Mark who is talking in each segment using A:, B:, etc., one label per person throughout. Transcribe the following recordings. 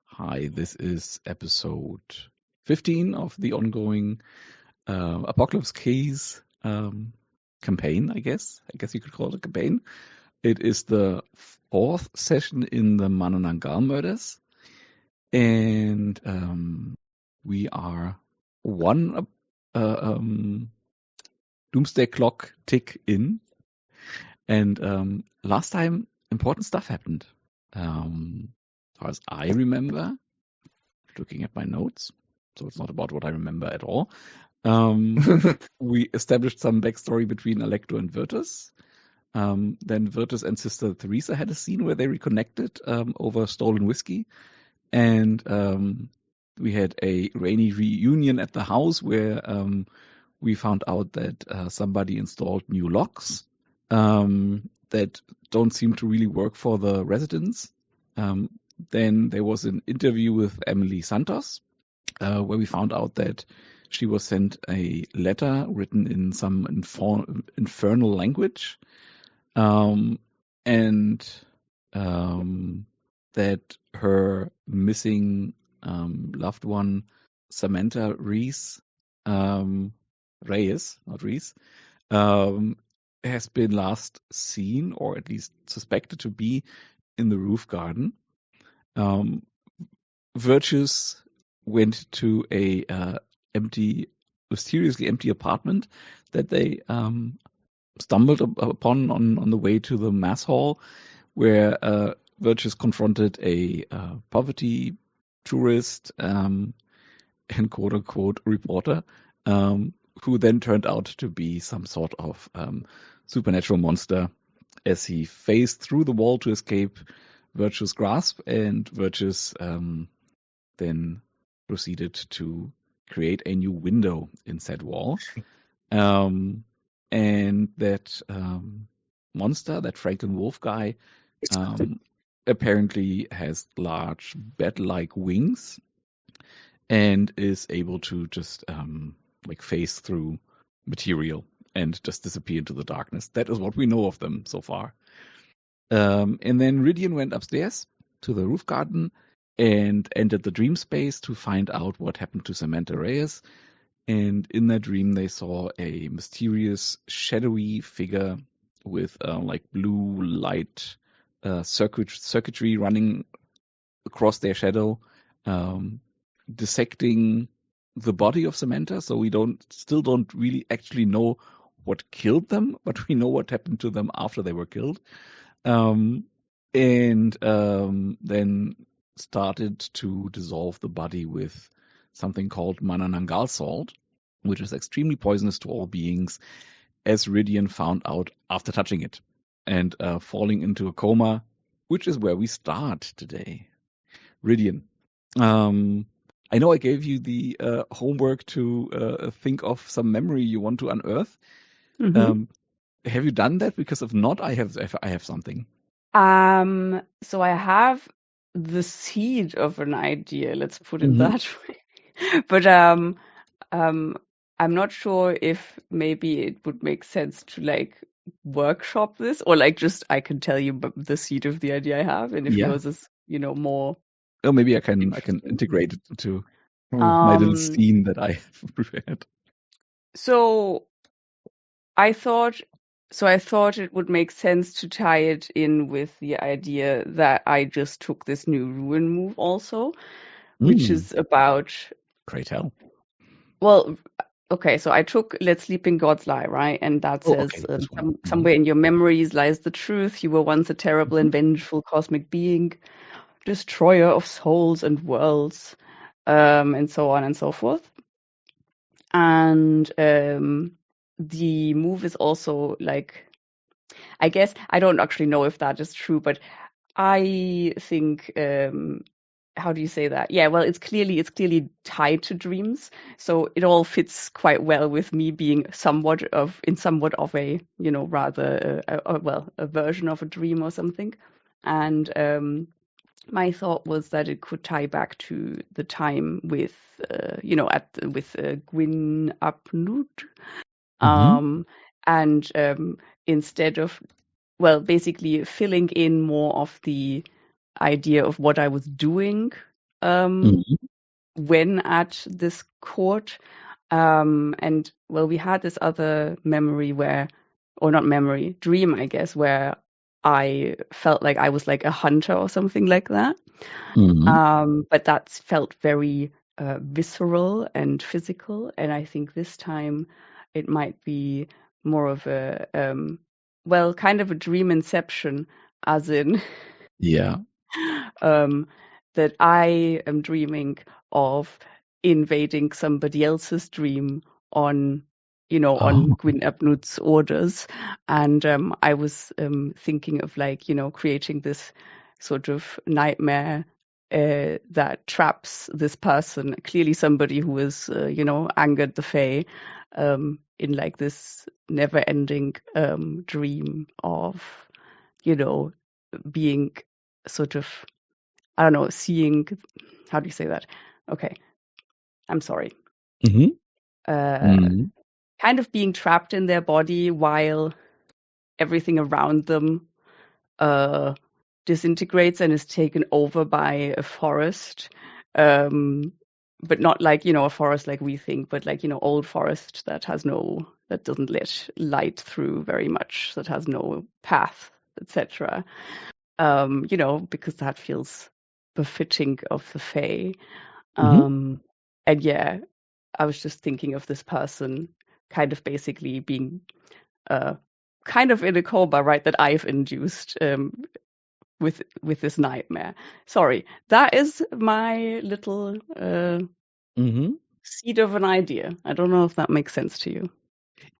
A: Hi, this is episode 15 of the ongoing Apocalypse Keys campaign, I guess. I guess you could call it a campaign. It is the fourth session in the Manananggal murders. And we are one doomsday clock tick in. And last time, important stuff happened. As far as I remember, looking at my notes, so it's not about what I remember at all. We established some backstory between Alecto and Virtus. Then Virtus and Sister Theresa had a scene where they reconnected over stolen whiskey. And we had a rainy reunion at the house where we found out that somebody installed new locks that don't seem to really work for the residents. Then there was an interview with Emily Santos, where we found out that she was sent a letter written in some infernal language, and that her missing loved one, Samantha Reyes, not Reese, has been last seen, or at least suspected to be, in the roof garden. Virtus went to a mysteriously empty apartment that they stumbled upon on the way to the mass hall, where Virtus confronted a poverty tourist and quote-unquote reporter, who then turned out to be some sort of supernatural monster as he phased through the wall to escape Virtus' grasp, and Virtus then proceeded to create a new window in said wall. And that monster, that Franklin Wolf guy, apparently has large bat-like wings and is able to just phase through material and just disappear into the darkness. That is what we know of them so far. And then Rydian went upstairs to the roof garden and entered the dream space to find out what happened to Samantha Reyes. And in that dream, they saw a mysterious, shadowy figure with blue light circuitry running across their shadow, dissecting the body of Samantha. So we still don't really actually know what killed them, but we know what happened to them after they were killed. Then started to dissolve the body with something called Manananggal salt, which is extremely poisonous to all beings, as Rydian found out after touching it, and falling into a coma, which is where we start today. Rydian, I know I gave you the homework to think of some memory you want to unearth.
B: Mm-hmm.
A: Have you done that? Because if not, I have something.
B: So I have the seed of an idea, let's put it that way. But I'm not sure if maybe it would make sense to workshop this, or just I can tell you the seed of the idea I have, and if yours is more.
A: Oh, maybe I can integrate it into my little scene that I have prepared.
B: So I thought it would make sense to tie it in with the idea that I just took this new ruin move also, which is about.
A: Pray tell.
B: Well, okay, so I took Let Sleeping Gods Lie, right? And that says somewhere in your memories lies the truth. You were once a terrible and vengeful cosmic being, destroyer of souls and worlds, and so on and so forth. And the move is also I guess I don't actually know if that is true, but I think how do you say that? Yeah, well, it's clearly tied to dreams, so it all fits quite well with me being somewhat of a rather a version of a dream or something. And my thought was that it could tie back to the time with Gwyn ap Nudd. And instead of, basically filling in more of the idea of what I was doing when at this court. And well, we had this other memory dream, I guess, where I felt like I was like a hunter or something like that. But that felt very visceral and physical. And I think this time it might be more of a, kind of a dream inception, as in, that I am dreaming of invading somebody else's dream on Gwyn Abnut's orders. And I was thinking of creating this sort of nightmare that traps this person, clearly somebody who is, angered the Fae, in like this never-ending dream of, being sort of, I don't know, seeing, how do you say that? Okay, I'm sorry. Kind of being trapped in their body while everything around them disintegrates and is taken over by a forest. But not like, a forest like we think, but like, old forest that doesn't let light through very much, that has no path, etc. Because that feels befitting of the Fae. And yeah, I was just thinking of this person kind of basically being kind of in a coma, right, that I've induced with this nightmare. Sorry, that is my little seed of an idea. I don't know if that makes sense to you.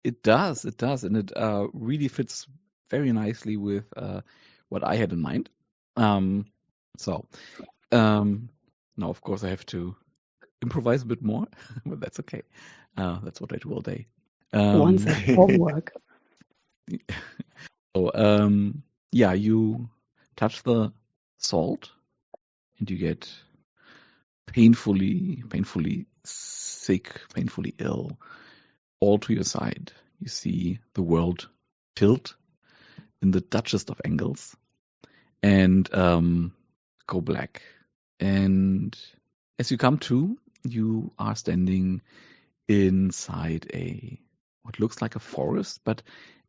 A: It does, and it really fits very nicely with what I had in mind. Now, of course, I have to improvise a bit more, but that's okay. That's what I do all day.
B: Once that's homework.
A: So, you touch the salt, and you get painfully sick, painfully ill, all to your side. You see the world tilt in the Duchess of angles and go black. And as you come to, you are standing inside what looks like a forest, but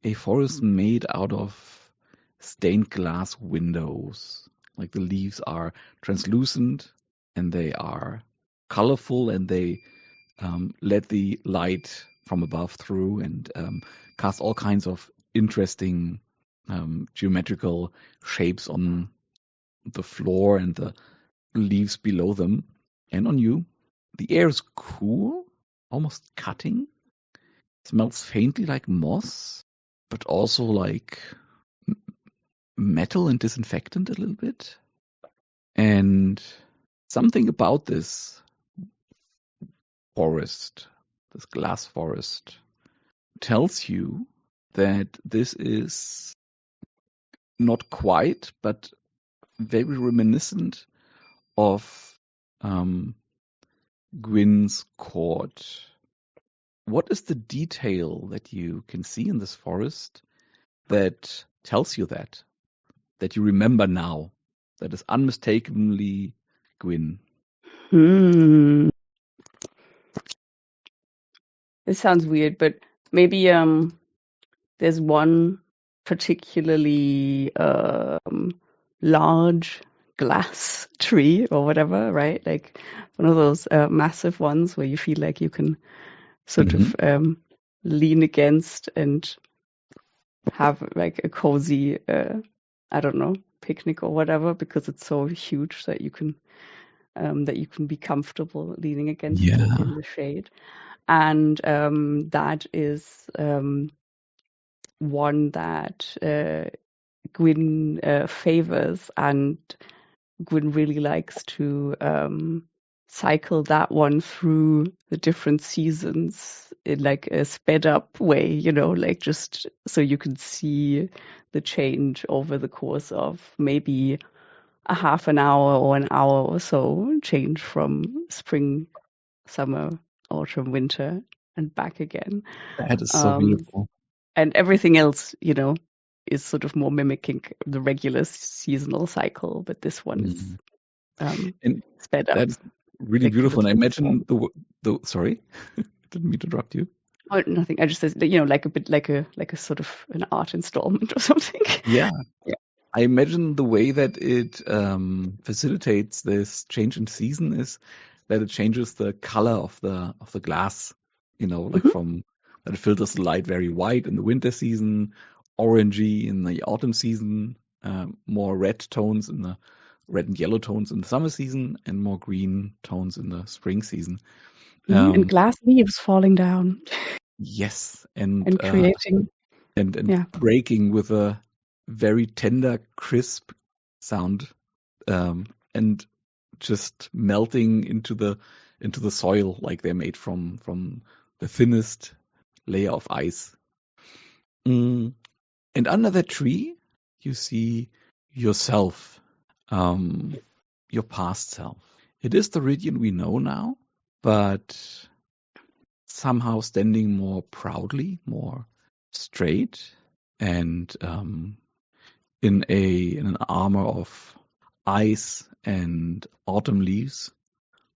A: a forest made out of stained glass windows. Like the leaves are translucent and they are colorful, and they let the light from above through and cast all kinds of interesting geometrical shapes on the floor and the leaves below them and on you. The air is cool, almost cutting. It smells faintly like moss, but also like metal and disinfectant a little bit. And something about this forest, this glass forest, tells you that this is not quite, but very reminiscent of Gwyn's court. What is the detail that you can see in this forest that tells you that you remember now, that is unmistakably Gwyn?
B: It sounds weird, but maybe there's one particularly large glass tree or whatever, right? Like one of those massive ones where you feel like you can sort of lean against and have like a cozy, I don't know, picnic or whatever, because it's so huge that you can be comfortable leaning against it in the shade. And that is one that Gwyn favors, and Gwyn really likes to cycle that one through the different seasons in like a sped up way, like just so you can see the change over the course of maybe a half an hour or an hour or so, change from spring, summer, autumn, winter, and back again.
A: That is so beautiful.
B: And everything else, is sort of more mimicking the regular seasonal cycle, but this one is sped up.
A: That's really beautiful. And I imagine the sorry, didn't mean to interrupt you.
B: Oh, nothing. I just said, like a bit like a sort of an art installment or something.
A: Yeah. I imagine the way that it facilitates this change in season is that it changes the color of the glass. Like from that it filters the light very white in the winter season, orangey in the autumn season, more red tones in the red and yellow tones in the summer season, and more green tones in the spring season.
B: And glass leaves falling down.
A: Yes,
B: and creating
A: and breaking with a very tender, crisp sound, and just melting into the soil like they're made from the thinnest layer of ice. And under that tree, you see yourself, your past self. It is the Ridian we know now, but somehow standing more proudly, more straight, and in an armor of ice and autumn leaves,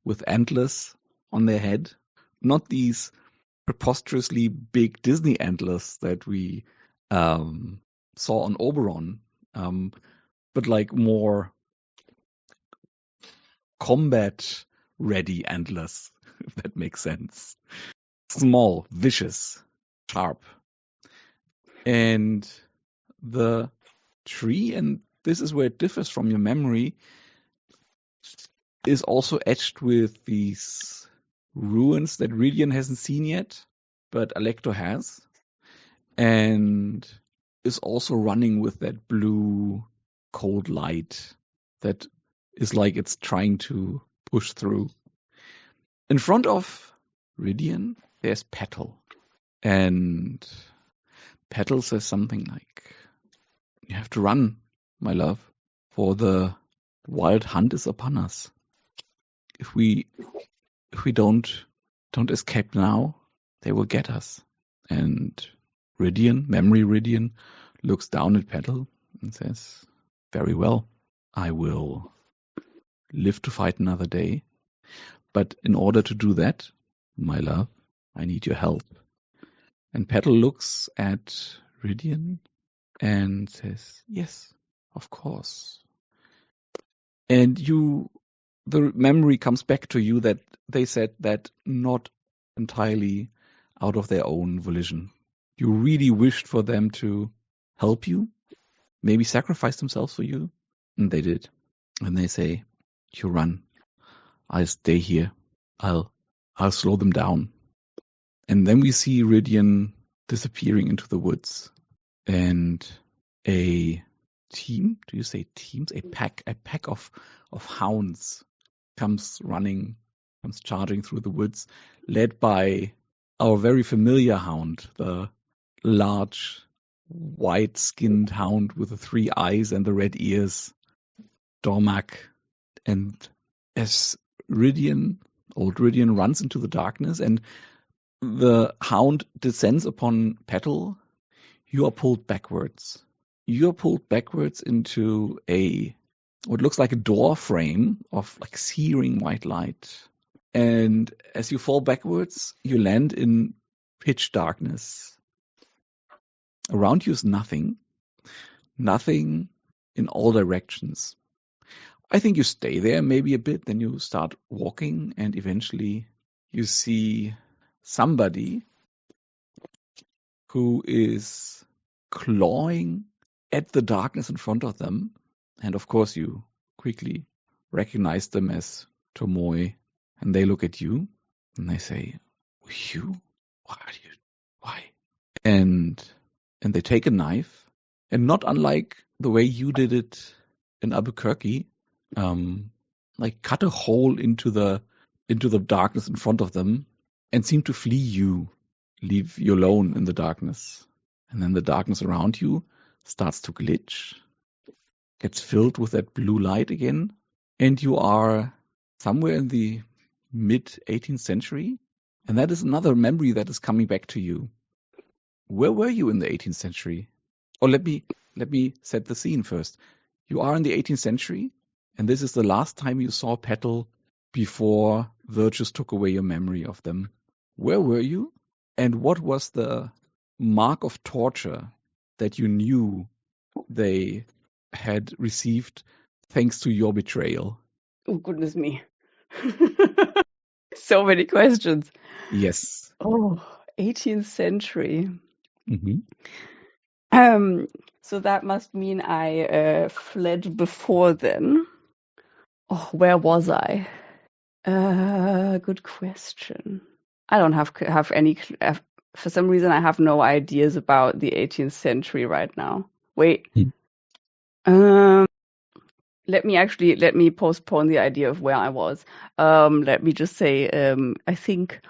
A: with antlers on their head. Not these preposterously big Disney antlers that we saw on Oberon, but like more combat-ready antlers, if that makes sense. Small, vicious, sharp. And the tree, and this is where it differs from your memory, is also etched with these ruins that Ridian hasn't seen yet, but Alecto has, and is also running with that blue cold light that is like it's trying to push through. In front of Ridian, there's Petal, and Petal says something like, "You have to run, my love, for the wild hunt is upon us. If we don't escape now, they will get us." And Ridian, memory Ridian, looks down at Petal and says, "Very well, I will live to fight another day. But in order to do that, my love, I need your help." And Petal looks at Ridian and says, "Yes, of course." And the memory comes back to you that they said that not entirely out of their own volition. You really wished for them to help you, maybe sacrifice themselves for you, and they did. And they say, "You run. I'll stay here. I'll slow them down." And then we see Ridian disappearing into the woods, and a team, do you say teams? A pack of hounds comes charging through the woods, led by our very familiar hound, the large white-skinned hound with the 3 eyes and the red ears, Dormak. And as old Ridian runs into the darkness and the hound descends upon Petal, you are pulled backwards. You're pulled backwards into what looks like a door frame of like searing white light. And as you fall backwards, you land in pitch darkness. Around you is nothing in all directions. I think you stay there maybe a bit, then you start walking, and eventually you see somebody who is clawing at the darkness in front of them. And of course, you quickly recognize them as Tomoe, and they look at you and they say, "You? Why?" And they take a knife, and not unlike the way you did it in Albuquerque, like cut a hole into the darkness in front of them and seem to flee you, leave you alone in the darkness. And then the darkness around you starts to glitch, gets filled with that blue light again, and you are somewhere in the mid-18th century. And that is another memory that is coming back to you. Where were you in the 18th century? Or let me set the scene first. You are in the 18th century, and this is the last time you saw Petal before Virtus took away your memory of them. Where were you? And what was the mark of torture that you knew they had received thanks to your betrayal?
B: Oh, goodness me. So many questions.
A: Yes.
B: Oh, 18th century.
A: Mm-hmm.
B: So that must mean I fled before then. Oh, where was I? Good question. I don't have any. For some reason, I have no ideas about the 18th century right now. Wait. Let me postpone the idea of where I was. Let me just say, I think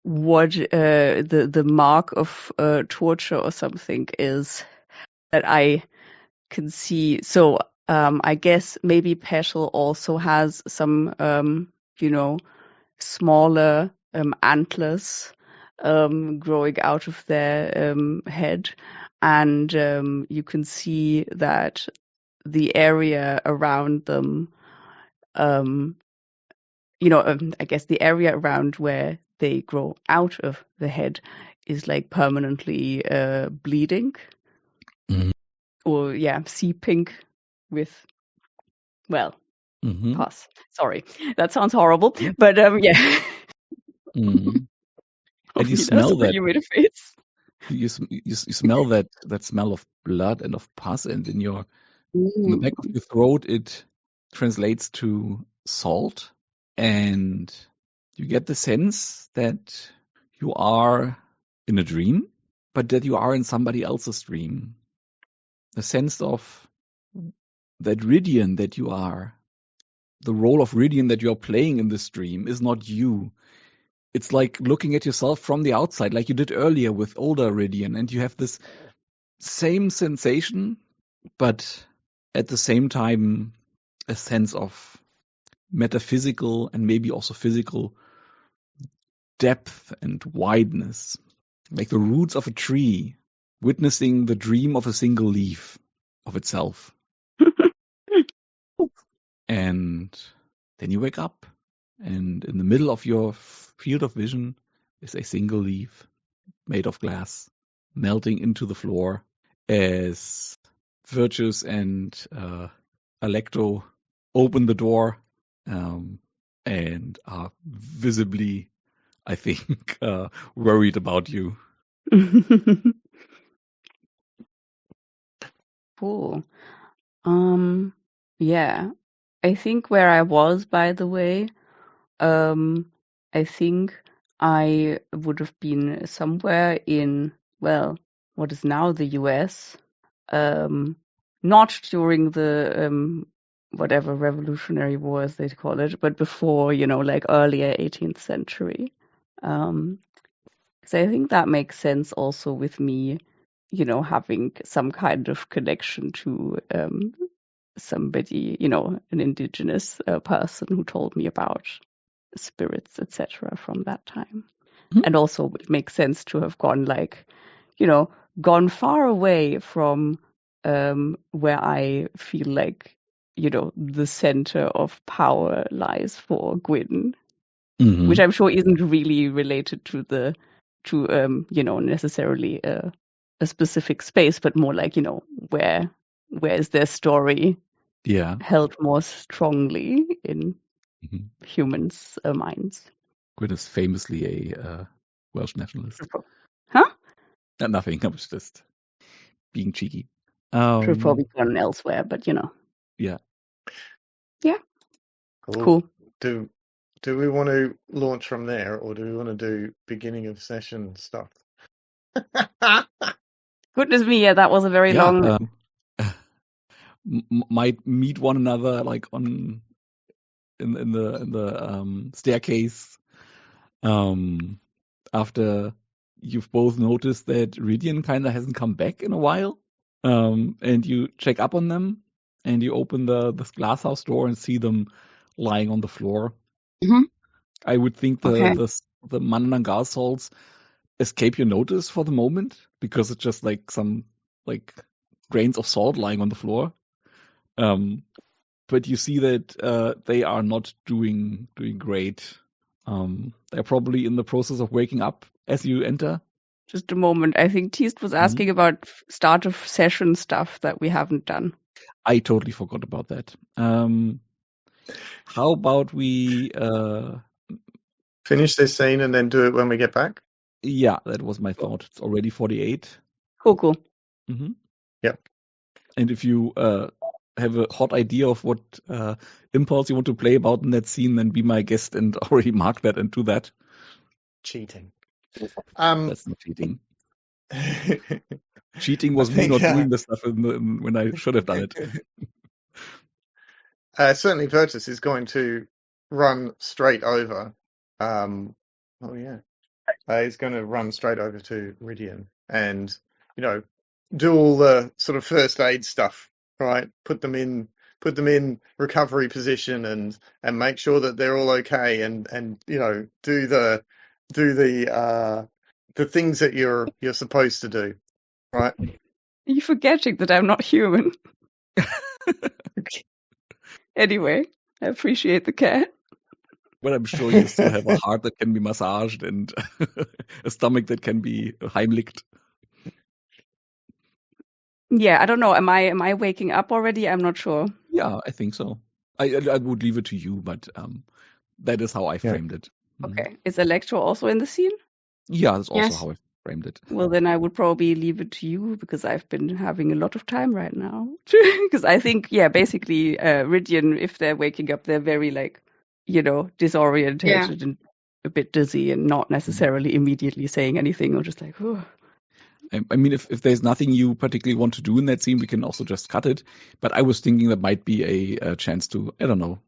B: what the mark of torture or something is that I can see. So I guess maybe Petal also has some smaller antlers growing out of their head, and you can see that the area around them, I guess the area around where they grow out of the head is like permanently bleeding, or seeping with, well, pus. Sorry, that sounds horrible, but yeah.
A: And you
B: That's
A: smell
B: what
A: that.
B: you made a face.
A: You smell that smell of blood and of pus, and in the back of your throat, it translates to salt, and you get the sense that you are in a dream, but that you are in somebody else's dream. The sense of that Rydian that you are, the role of Rydian that you are playing in this dream is not you. It's like looking at yourself from the outside, like you did earlier with older Rydian, and you have this same sensation, but at the same time, a sense of metaphysical and maybe also physical depth and wideness, like the roots of a tree witnessing the dream of a single leaf of itself. And then you wake up, and in the middle of your field of vision is a single leaf made of glass melting into the floor as Virtus and Alecto open the door and are visibly, I think, worried about you.
B: Cool. Yeah. I think where I was, by the way, I think I would have been somewhere in, well, what is now the US. Not during the whatever Revolutionary War as they call it, but before, like earlier 18th century. So I think that makes sense also with me, having some kind of connection to somebody, an indigenous person who told me about spirits, etc. from that time. And also it makes sense to have gone gone far away from where I feel like, the center of power lies for Gwyn, which I'm sure isn't really related to necessarily a specific space, but more like, where is their story held more strongly in humans' minds.
A: Gwyn is famously a Welsh nationalist.
B: Huh?
A: Nothing. I was just being cheeky.
B: Should have probably gone elsewhere, but
A: Yeah.
B: Yeah.
C: Cool. Do we want to launch from there, or do we want to do beginning of session stuff?
B: Goodness me, yeah, that was a very long.
A: Might meet one another like in the staircase. After you've both noticed that Rydian kind of hasn't come back in a while, and you check up on them, and you open the glasshouse door and see them lying on the floor. I would think the Manananggal souls escape your notice for the moment because it's just like some grains of salt lying on the floor. but you see that they are not doing great. They're probably in the process of waking up as you enter.
B: Just a moment. I think Teast was asking about start of session stuff that we haven't done.
A: I totally forgot about that. How about we
C: finish this scene and then do it when we get back?
A: Yeah, that was my thought. It's already 48.
B: Cool.
A: Mm-hmm.
C: Yep.
A: And if you have a hot idea of what impulse you want to play about in that scene, then be my guest and already mark that and do that.
C: Cheating.
A: That's not cheating. Cheating was me not doing the stuff when I should have done it.
C: Certainly Virtus is going to run straight over. He's going to run straight over to Ridian and, do all the sort of first aid stuff, right? Put them in recovery position and make sure that they're all okay and do the things that you're supposed to do, right?
B: Are you forgetting that I'm not human? Anyway, I appreciate the care.
A: But I'm sure you still have a heart that can be massaged and a stomach that can be Heimlicked.
B: Yeah, I don't know. Am I waking up already? I'm not sure.
A: Yeah, I think so. I would leave it to you, but that is how I framed it.
B: Okay. Is Electro also in the scene?
A: Yeah, that's also how I framed it.
B: Well, then I would probably leave it to you because I've been having a lot of time right now. Because I think, basically, Ridian, if they're waking up, they're very disorientated and a bit dizzy and not necessarily immediately saying anything or just like, oh.
A: I mean, if there's nothing you particularly want to do in that scene, we can also just cut it. But I was thinking there might be a chance to, I don't know,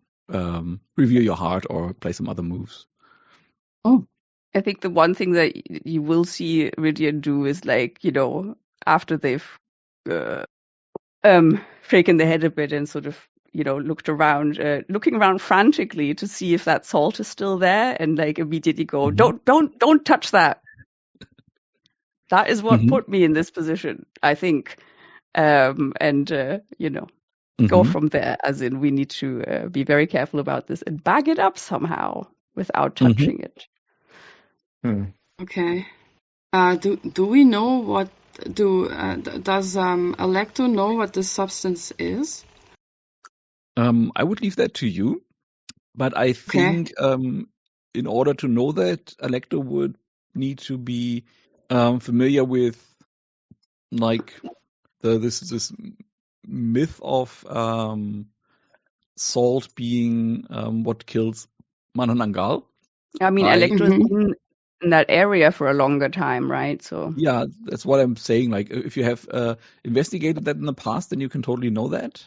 A: reveal your heart or play some other moves.
B: Oh. I think the one thing that you will see Ridian do is after they've shaken their head a bit and sort of looked around, looking around frantically to see if that salt is still there, and immediately go, don't touch that. That is what put me in this position, I think, go from there. As in, we need to be very careful about this and bag it up somehow without touching it.
D: Okay. Do we know what does Alecto know what this substance is?
A: I would leave that to you, but I think in order to know that, Alecto would need to be familiar with this myth of salt being what kills Manananggal.
B: I mean, Alecto is in that area for a longer time, right? So
A: yeah, that's what I'm saying. Like, if you have investigated that in the past, then you can totally know that.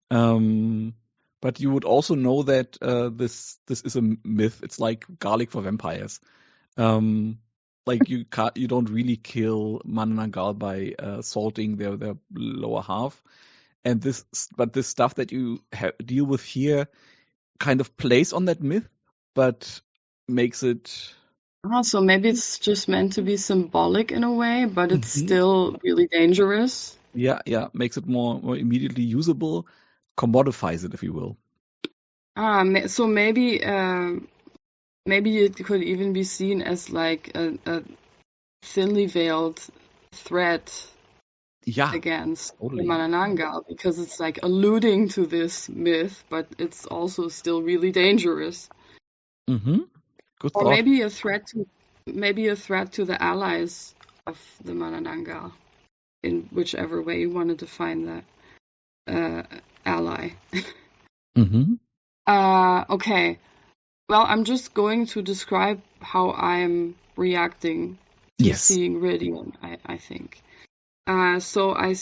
A: But you would also know that this is a myth. It's like garlic for vampires. You don't really kill Manananggal by salting their lower half. And this stuff that you deal with here kind of plays on that myth, but makes it.
D: So maybe it's just meant to be symbolic in a way, but it's still really dangerous.
A: Yeah, makes it more immediately usable, commodifies it, if you will.
D: So maybe it could even be seen as like a thinly veiled threat against Manananggal, because it's like alluding to this myth, but it's also still really dangerous.
A: Good
D: or
A: thought.
D: maybe a threat to the allies of the Manananggal, in whichever way you want to define that ally. Okay. Well, I'm just going to describe how I'm reacting to seeing Ridian, I think. So I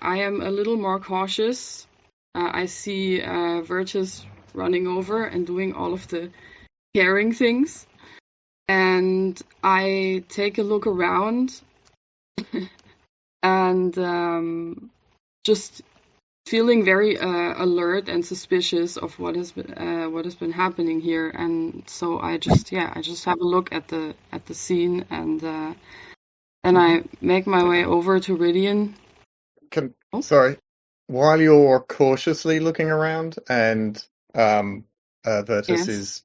D: am a little more cautious. I see Virtus running over and doing all of the caring things. And I take a look around and just feeling very alert and suspicious of what has been happening here. And so I just have a look at the scene, and then I make my way over to Ridian.
C: Sorry, while you're cautiously looking around and Virtus
D: Yes.
C: is,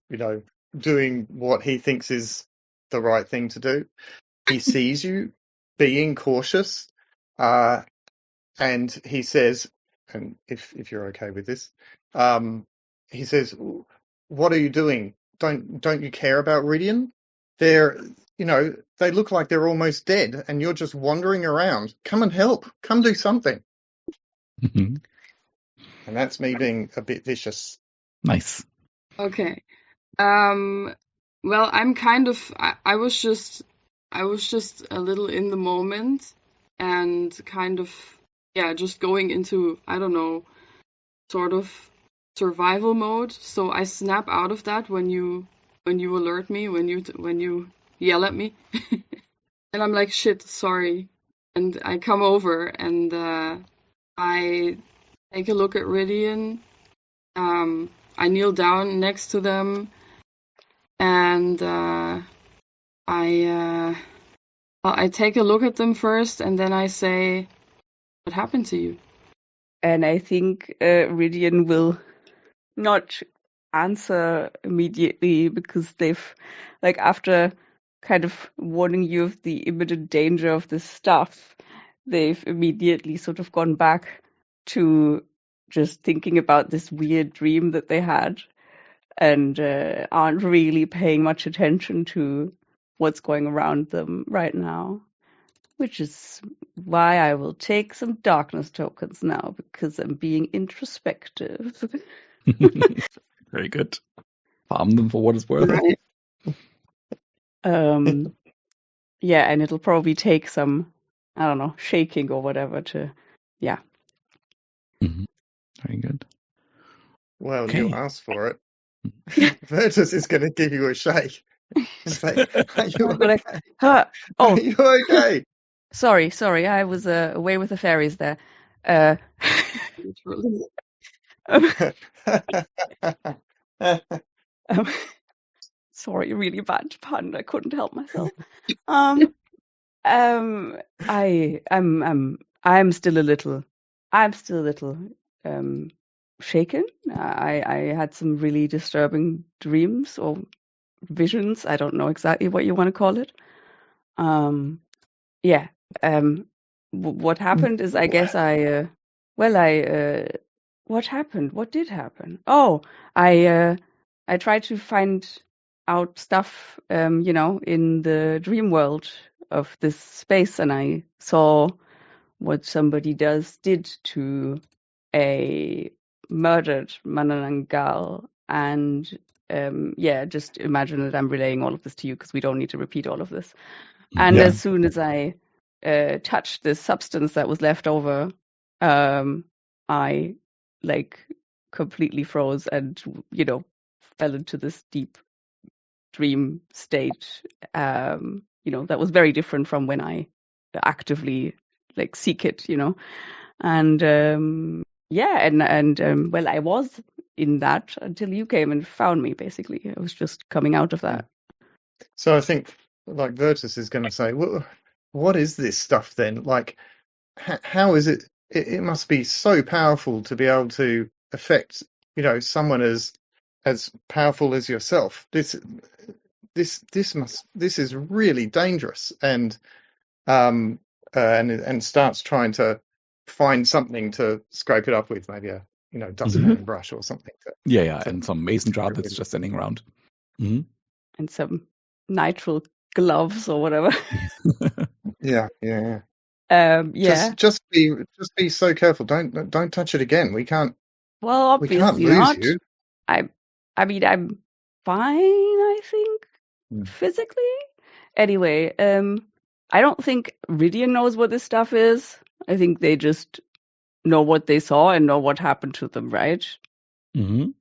C: doing what he thinks is the right thing to do, he sees you being cautious, and he says, and if you're okay with this, he says, "What are you doing? Don't you care about Ridian? They're, they look like they're almost dead, and you're just wandering around. Come and help. Come do something."
A: Mm-hmm.
C: And that's me being a bit vicious.
A: Nice.
D: Okay. Well, I'm kind of. I was just a little in the moment and kind of, just going into, I don't know, sort of survival mode. So I snap out of that when you alert me, when you yell at me, and I'm like, shit, sorry, and I come over and I take a look at Ridian. I kneel down next to them, and I take a look at them first, and then I say, "What happened to you?"
B: And I think Ridian will not answer immediately because they've, like, after kind of warning you of the imminent danger of this stuff, they've immediately sort of gone back to just thinking about this weird dream that they had and aren't really paying much attention to what's going around them right now. Which is why I will take some darkness tokens now, because I'm being introspective.
A: Very good. Farm them for what it's worth.
D: Right.
B: Yeah, and it'll probably take some, I don't know, shaking or whatever to, yeah.
A: Mm-hmm. Very good.
C: Well,
A: Okay.
C: you asked for it. Virtus is going to give you a shake and say, "Are you okay? Are you okay?"
B: Sorry, I was away with the fairies there. Sorry, really bad pun. I couldn't help myself. I'm still a little shaken. I had some really disturbing dreams or visions. I don't know exactly what you want to call it. Yeah. What happened is, I guess what happened? What did happen? Oh, I tried to find out stuff, in the dream world of this space, and I saw what somebody did to a murdered Manananggal, and just imagine that I'm relaying all of this to you because we don't need to repeat all of this. And as soon as I touched this substance that was left over, I completely froze and fell into this deep dream state. That was very different from when I actively seek it. And well, I was in that until you came and found me. Basically, I was just coming out of that.
C: So I think, like, Virtus is going to say, well, what is this stuff then? Like, how is it? It must be so powerful to be able to affect, someone as powerful as yourself. This is really dangerous, and starts trying to find something to scrape it up with, maybe a dustpan brush or something.
A: And some mason jar that's just standing around. Mm-hmm.
B: And some nitrile gloves or whatever.
C: Yeah.
B: Yeah.
C: Just be so careful. Don't touch it again. We can't.
B: Well, obviously
C: we can't lose
B: not.
C: you.
B: I mean, I'm fine, I think, physically. Anyway, I don't think Ridian knows what this stuff is. I think they just know what they saw and know what happened to them, right?
A: Mm-hmm.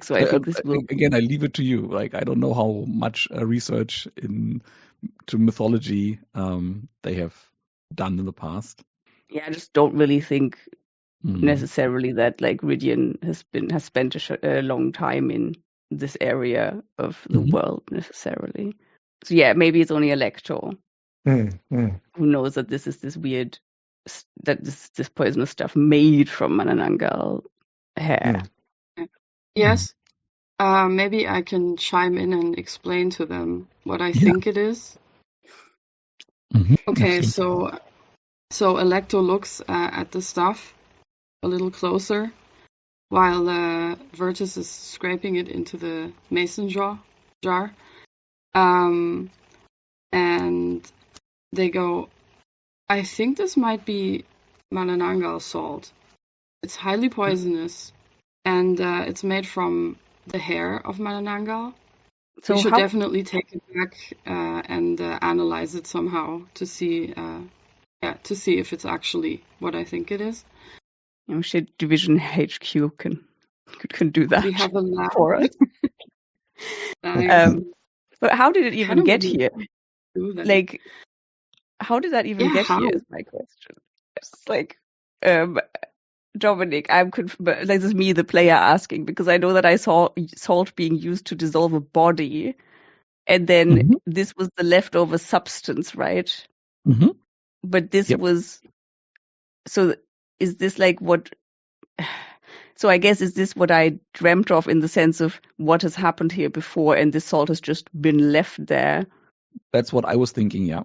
B: So I think this will...
A: Again, I leave it to you. I don't know how much research into mythology they have done in the past.
B: Yeah, I just don't really think necessarily that Ridian has spent a long time in this area of the world necessarily. So yeah, maybe it's only a lector who knows that this is this weird that this poisonous stuff made from Manananggal hair.
D: Yes. Maybe I can chime in and explain to them what I think it is. Okay, so Electo looks at the stuff a little closer, while Virtus is scraping it into the mason jar. And they go, I think this might be Manananggal salt. It's highly poisonous, and it's made from the hair of Manananggal. So we should definitely take it back and analyze it somehow to see if it's actually what I think it is.
B: Shit Division HQ can do that.
D: We have a lab
B: for us. But how did it even get here? Like, how did that even get here? Is my question. It's like, Dominic, this is me, the player, asking, because I know that I saw salt being used to dissolve a body, and then this was the leftover substance, right?
A: Mm-hmm.
B: But this was. So, is this like what? So I guess, is this what I dreamt of in the sense of what has happened here before, and this salt has just been left there?
A: That's what I was thinking, yeah.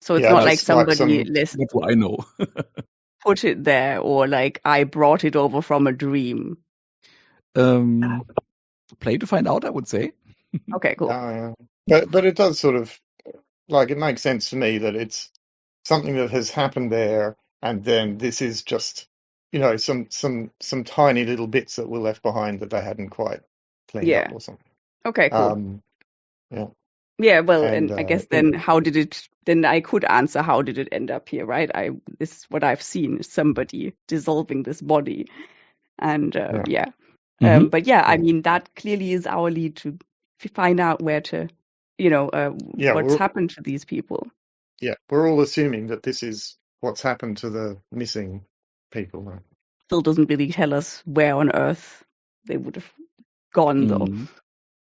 B: So it's not like somebody
A: That's what I know.
B: put it there, or like I brought it over from a dream.
A: Play to find out, I would say.
B: Okay, cool.
C: But it does sort of, like, it makes sense to me that it's something that has happened there, and then this is just, some tiny little bits that were left behind that they hadn't quite cleaned up or something.
B: Okay, cool.
C: Yeah.
B: Yeah, well, and I guess then then I could answer, how did it end up here, right? This is what I've seen, somebody dissolving this body. And but yeah, I mean, that clearly is our lead to find out where to, what's happened to these people.
C: Yeah, we're all assuming that this is what's happened to the missing people. Right?
B: Still doesn't really tell us where on earth they would have gone, though,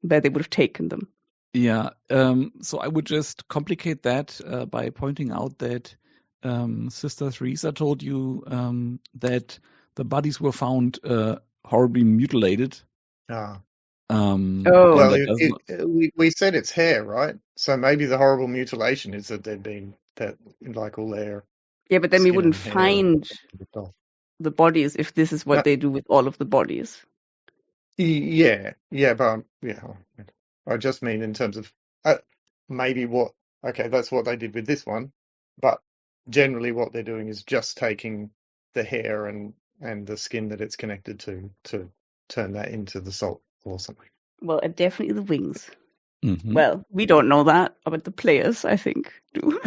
B: where they would have taken them.
A: Yeah, so I would just complicate that by pointing out that Sister Theresa told you that the bodies were found horribly mutilated.
C: Well, we said it's hair, right? So maybe the horrible mutilation is that they'd been all their
B: but then we wouldn't find the bodies if this is what they do with all of the bodies.
C: Yeah, but I just mean in terms of maybe that's what they did with this one, but generally what they're doing is just taking the hair and the skin that it's connected to turn that into the salt or something.
B: Well, definitely the wings. Mm-hmm. Well, we don't know that, but the players, I think, do.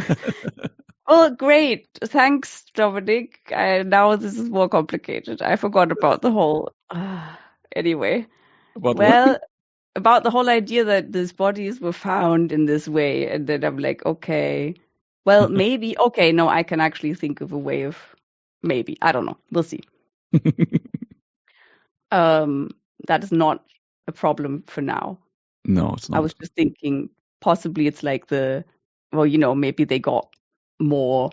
B: Well, great. Thanks, Dominic. Now this is more complicated. I forgot about the whole... Anyway. About the whole idea that these bodies were found in this way, and then I'm like, okay, well, maybe, okay, no, I can actually think of a way of, maybe, I don't know, we'll see. That is not a problem for now.
A: No, it's not.
B: I was just thinking, possibly it's like maybe they got more,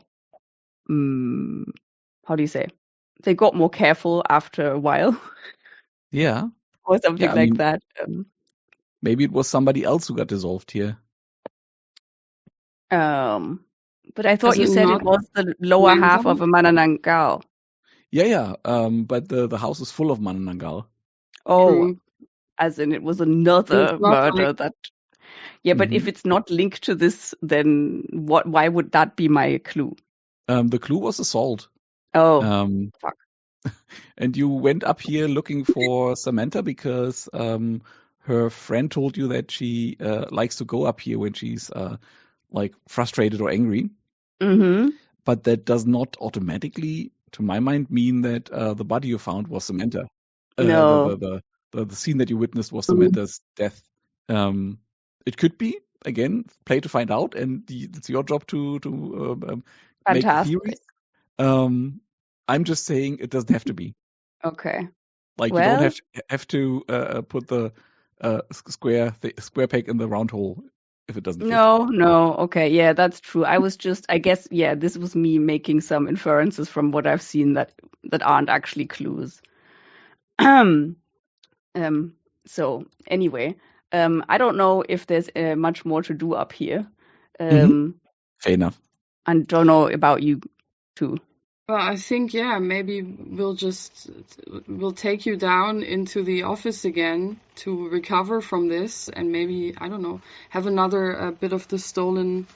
B: how do you say? They got more careful after a while.
A: Yeah.
B: Or something like that.
A: Maybe it was somebody else who got dissolved here.
B: But I thought you said it was the lower half of a Manananggal.
A: Yeah. But the house is full of Manananggal.
B: Oh, as in it was another murder that. Yeah, but if it's not linked to this, then why would that be my clue?
A: The clue was assault.
B: Oh, fuck.
A: And you went up here looking for Samantha because her friend told you that she likes to go up here when she's frustrated or angry.
B: Mm-hmm.
A: But that does not automatically, to my mind, mean that the body you found was Samantha.
B: No.
A: The scene that you witnessed was Samantha's death. It could be, again, play to find out, and it's your job to make theories. I'm just saying it doesn't have to be.
B: Okay.
A: You don't have to put the square peg in the round hole. if it doesn't fit.
B: No. Okay, yeah, that's true. I guess, this was me making some inferences from what I've seen that aren't actually clues. So anyway, I don't know if there's much more to do up here.
A: Fair enough.
B: I don't know about you too.
D: Well, I think, maybe we'll take you down into the office again to recover from this, and maybe, I don't know, have another bit of the stolen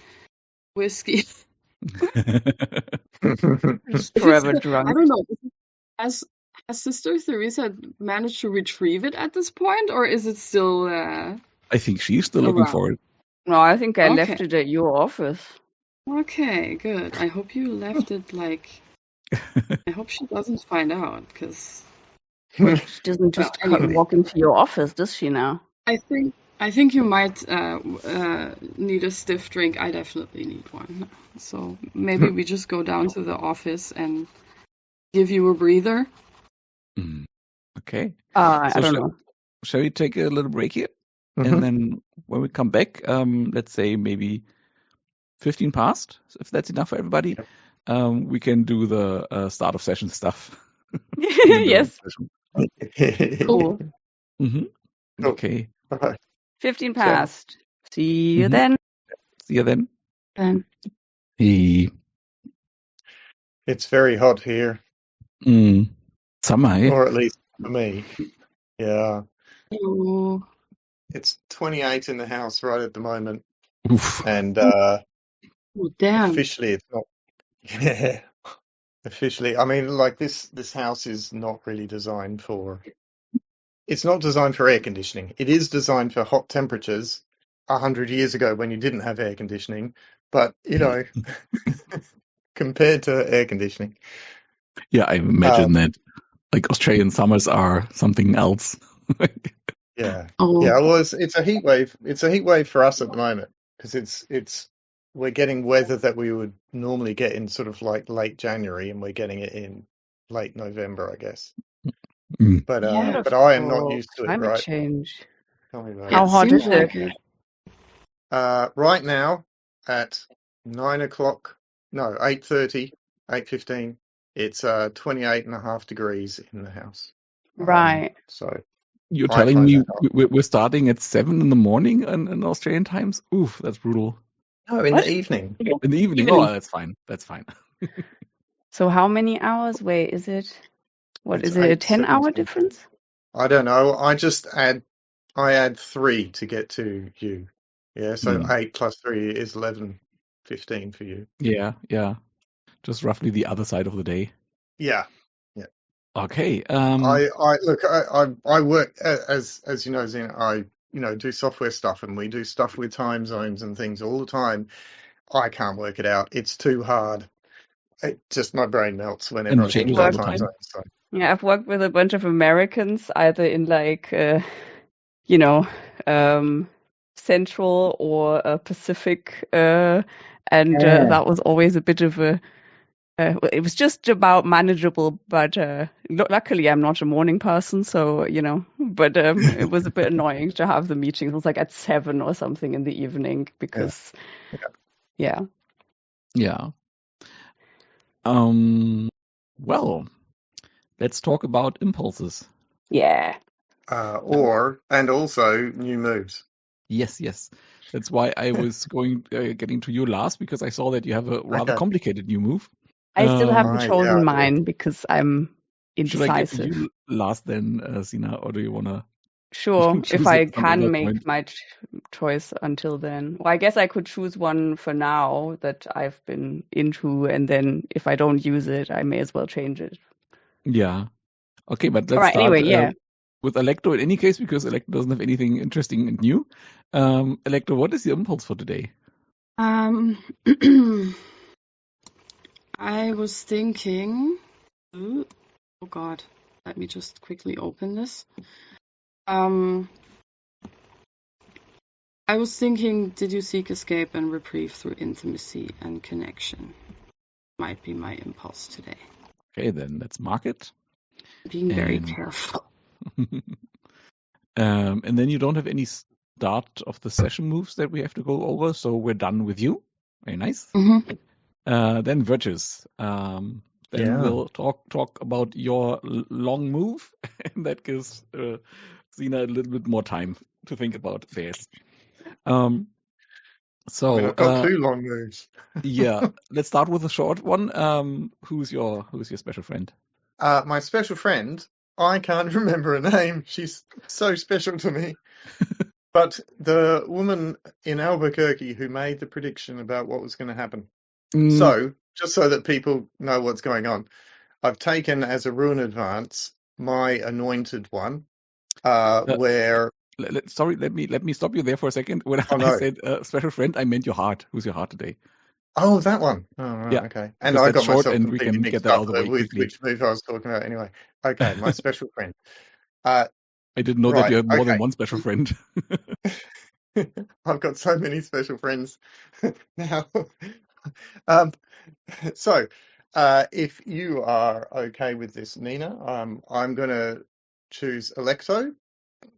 D: whiskey.
B: Forever drunk.
D: I don't know. Has Sister Theresa managed to retrieve it at this point, or is it still?
A: I think she's still looking for it.
B: No, I think I left it at your office.
D: Okay, good. I hope you left it I hope she doesn't find out, because
B: she doesn't just walk into your office, does she now?
D: I think you might need a stiff drink. I definitely need one. So maybe we just go down to the office and give you a breather.
A: Okay.
B: I don't know.
A: Shall we take a little break here? And then when we come back, let's say maybe 15 past, if that's enough for everybody, we can do the start of session stuff.
B: Yes. Cool.
A: Okay.
B: 15 past. See you then.
A: See you then.
C: It's very hot here.
A: Summer, eh?
C: Or at least for me. Yeah.
D: Ooh.
C: It's 28 in the house right at the moment.
A: Oof.
C: And
D: damn.
C: Officially it's not. Yeah. Officially, I mean, like this house is not really designed for. It's not designed for air conditioning. It is designed for hot temperatures 100 years ago when you didn't have air conditioning. But, compared to air conditioning.
A: Yeah, I imagine that like Australian summers are something else.
C: Yeah. Yeah, well, it's a heat wave. It's a heat wave for us at the moment because we're getting weather that we would normally get in sort of like late January, and we're getting it in late November, I guess. But I am not used to it,
B: climate
C: right?
B: change.
C: Tell me about
B: How hot is it?
C: Right now at 8:30, 8:15, it's 28.5 degrees in the house.
B: Right.
C: So
A: you're telling me we're starting at 7 in the morning in Australian times? Oof, that's brutal.
C: No, in the evening.
A: In the evening. Oh, that's fine. That's fine.
B: So how many hours? Wait, is it? What is it? A 10-hour difference?
C: I don't know. I add 3 to get to you. Yeah, so 8 plus 3 is 11:15 for you.
A: Yeah. Just roughly the other side of the day.
C: Yeah.
A: Okay.
C: I work as you know, Zena, I do software stuff, and we do stuff with time zones and things all the time. I can't work it out. It's too hard. My brain melts whenever I think about time zones. So.
B: Yeah, I've worked with a bunch of Americans, either in Central or Pacific, and that was always a bit of a. It was just about manageable, but luckily I'm not a morning person, so But it was a bit annoying to have the meetings. It was like at 7 or something in the evening because, yeah.
A: Well, let's talk about impulses.
B: Yeah.
C: And also new moves.
A: Yes. That's why I was getting to you last, because I saw that you have a rather complicated new move.
B: I still haven't chosen mine because I'm indecisive.
A: Should I get to you last then, Sina, or do you want to?
B: Sure, if I can make my choice until then. Well, I guess I could choose one for now that I've been into, and then if I don't use it, I may as well change it.
A: Yeah. Okay, but let's start
B: anyway,
A: with Electro in any case, because Electro doesn't have anything interesting and new. Electro, what is your impulse for today?
D: I was thinking, oh God, let me just quickly open this. I was thinking, did you seek escape and reprieve through intimacy and connection? Might be my impulse today.
A: Okay, then let's mark it.
D: Being very careful.
A: And then you don't have any start of the session moves that we have to go over. So we're done with you. Very nice. Then virtues. Then we'll talk about your long move, and that gives Zena a little bit more time to think about theirs. So
C: I've got 2 long moves.
A: Yeah, let's start with a short one. Who's your special friend?
C: My special friend, I can't remember her name. She's so special to me. But the woman in Albuquerque who made the prediction about what was going to happen. So, just so that people know what's going on, I've taken as a rune advance my anointed one, where...
A: Sorry, let me stop you there for a second. When I said special friend, I meant your heart. Who's your heart today?
C: Oh, that one. Oh, right,
A: yeah.
C: Okay. And I got myself completely mixed up with which move I was talking about anyway. Okay, my special friend.
A: I didn't know that you had more than one special friend.
C: I've got so many special friends now. So, if you are okay with this, Nina, I'm going to choose Electo,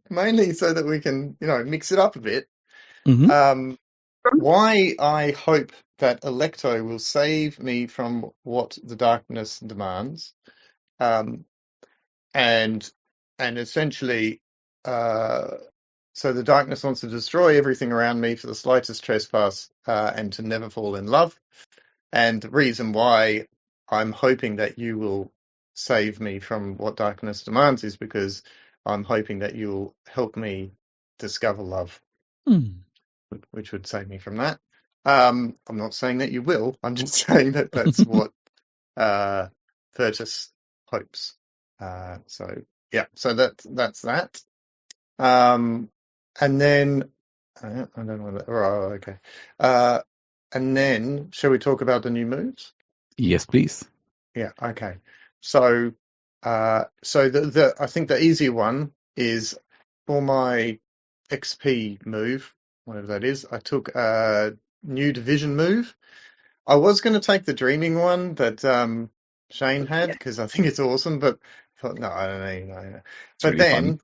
C: mainly so that we can, mix it up a bit. Why I hope that Electo will save me from what the darkness demands, and essentially, so the darkness wants to destroy everything around me for the slightest trespass, and to never fall in love. And the reason why I'm hoping that you will save me from what darkness demands is because I'm hoping that you'll help me discover love, which would save me from that. I'm not saying that you will. I'm just saying that that's what Virtus hopes. So that's that. And then I don't know that. Oh, okay. And then shall we talk about the new moves?
A: Yes, please.
C: Yeah. Okay. So the I think the easier one is for my XP move, whatever that is. I took a new division move. I was going to take the dreaming one that Shane had because I think it's awesome, but I thought no, I don't know. But
A: really
C: then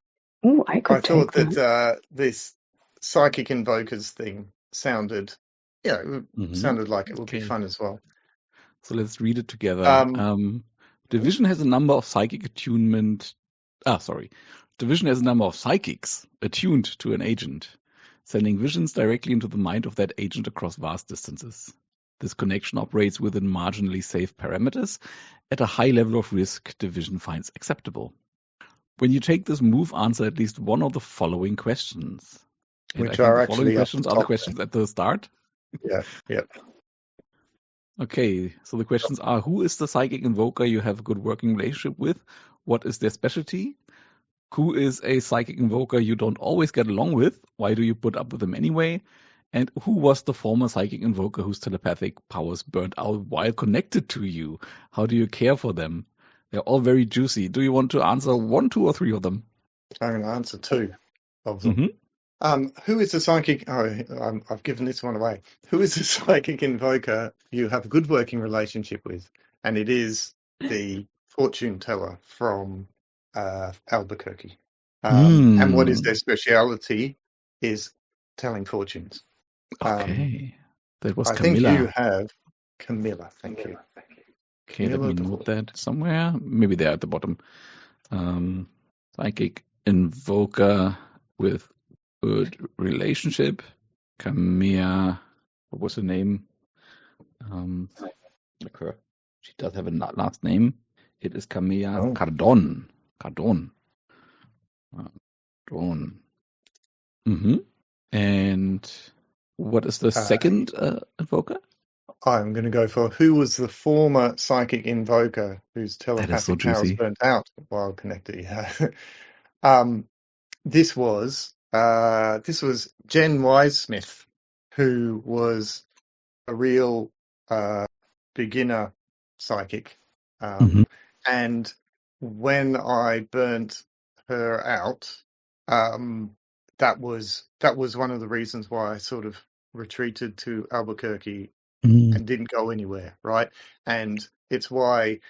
B: I
C: thought that this psychic invokers thing sounded like it would be fun as well.
A: So let's read it together. Division has a number of psychic attunement. Division has a number of psychics attuned to an agent, sending visions directly into the mind of that agent across vast distances. This connection operates within marginally safe parameters at a high level of risk Division finds acceptable. When you take this move, answer at least one of the following questions. And
C: Which
A: I think
C: are
A: the following
C: actually
A: questions are the questions at the start.
C: Yeah.
A: Okay, so the questions are: who is the psychic invoker you have a good working relationship with? What is their specialty? Who is a psychic invoker you don't always get along with? Why do you put up with them anyway? And who was the former psychic invoker whose telepathic powers burnt out while connected to you? How do you care for them? They're all very juicy. Do you want to answer 1, 2, or 3 of them?
C: I'm going to answer 2 of them. Who is the psychic? I've given this one away. Who is the psychic invoker you have a good working relationship with? And it is the fortune teller from Albuquerque. And what is their speciality is telling fortunes.
A: Okay, that was
C: I
A: Camilla.
C: think you have Camilla. Thank you.
A: Okay, let me note that somewhere. Maybe there at the bottom. Psychic invoker with good relationship. Camilla. What was her name? She does have a last name. It is Camilla Cardon. And what is the second invoker?
C: I'm going to go for who was the former psychic invoker whose telepathic powers burnt out while connected. This was Jen Wisesmith, who was a real beginner psychic. And when I burnt her out, that was one of the reasons why I sort of retreated to Albuquerque and didn't go anywhere, right? And it's why,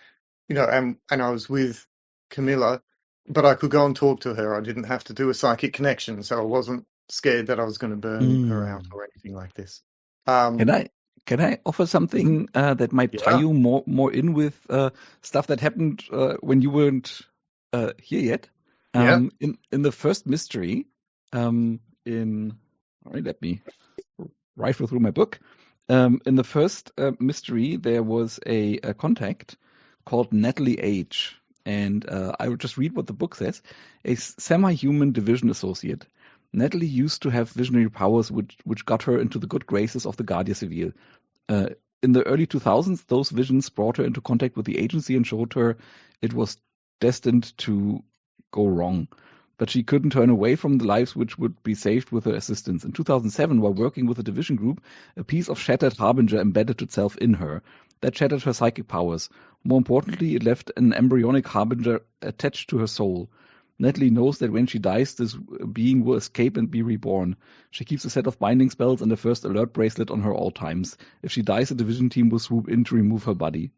C: and I was with Camilla, but I could go and talk to her. I didn't have to do a psychic connection, so I wasn't scared that I was going to burn her out or anything like this.
A: Can I offer something that might tie you more in with stuff that happened when you weren't here yet? In the first mystery, all right, let me rifle through my book. In the first mystery, there was a contact called Natalie H. And I will just read what the book says. A semi-human division associate. Natalie used to have visionary powers which got her into the good graces of the Guardia Civil. In the early 2000s, those visions brought her into contact with the agency and showed her it was destined to go wrong. But she couldn't turn away from the lives which would be saved with her assistance. In 2007, while working with a division group, a piece of shattered harbinger embedded itself in her. That shattered her psychic powers. More importantly, it left an embryonic harbinger attached to her soul. Natalie knows that when she dies, this being will escape and be reborn. She keeps a set of binding spells and a first alert bracelet on her all times. If she dies, a division team will swoop in to remove her body.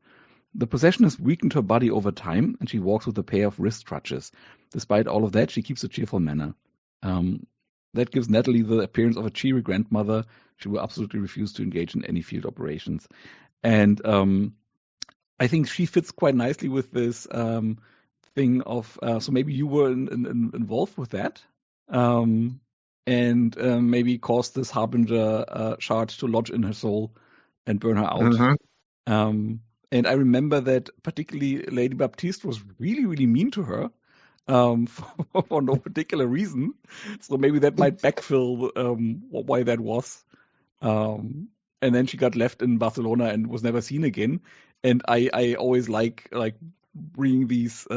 A: The possession has weakened her body over time, and she walks with a pair of wrist crutches. Despite all of that, she keeps a cheerful manner. That gives Natalie the appearance of a cheery grandmother. She will absolutely refuse to engage in any field operations. And I think she fits quite nicely with this thing of, so maybe you were involved with that, and maybe caused this harbinger shard to lodge in her soul and burn her out. And I remember that particularly Lady Baptiste was really, really mean to her for no particular reason. So maybe that might backfill why that was. And then she got left in Barcelona and was never seen again. And I always like bringing these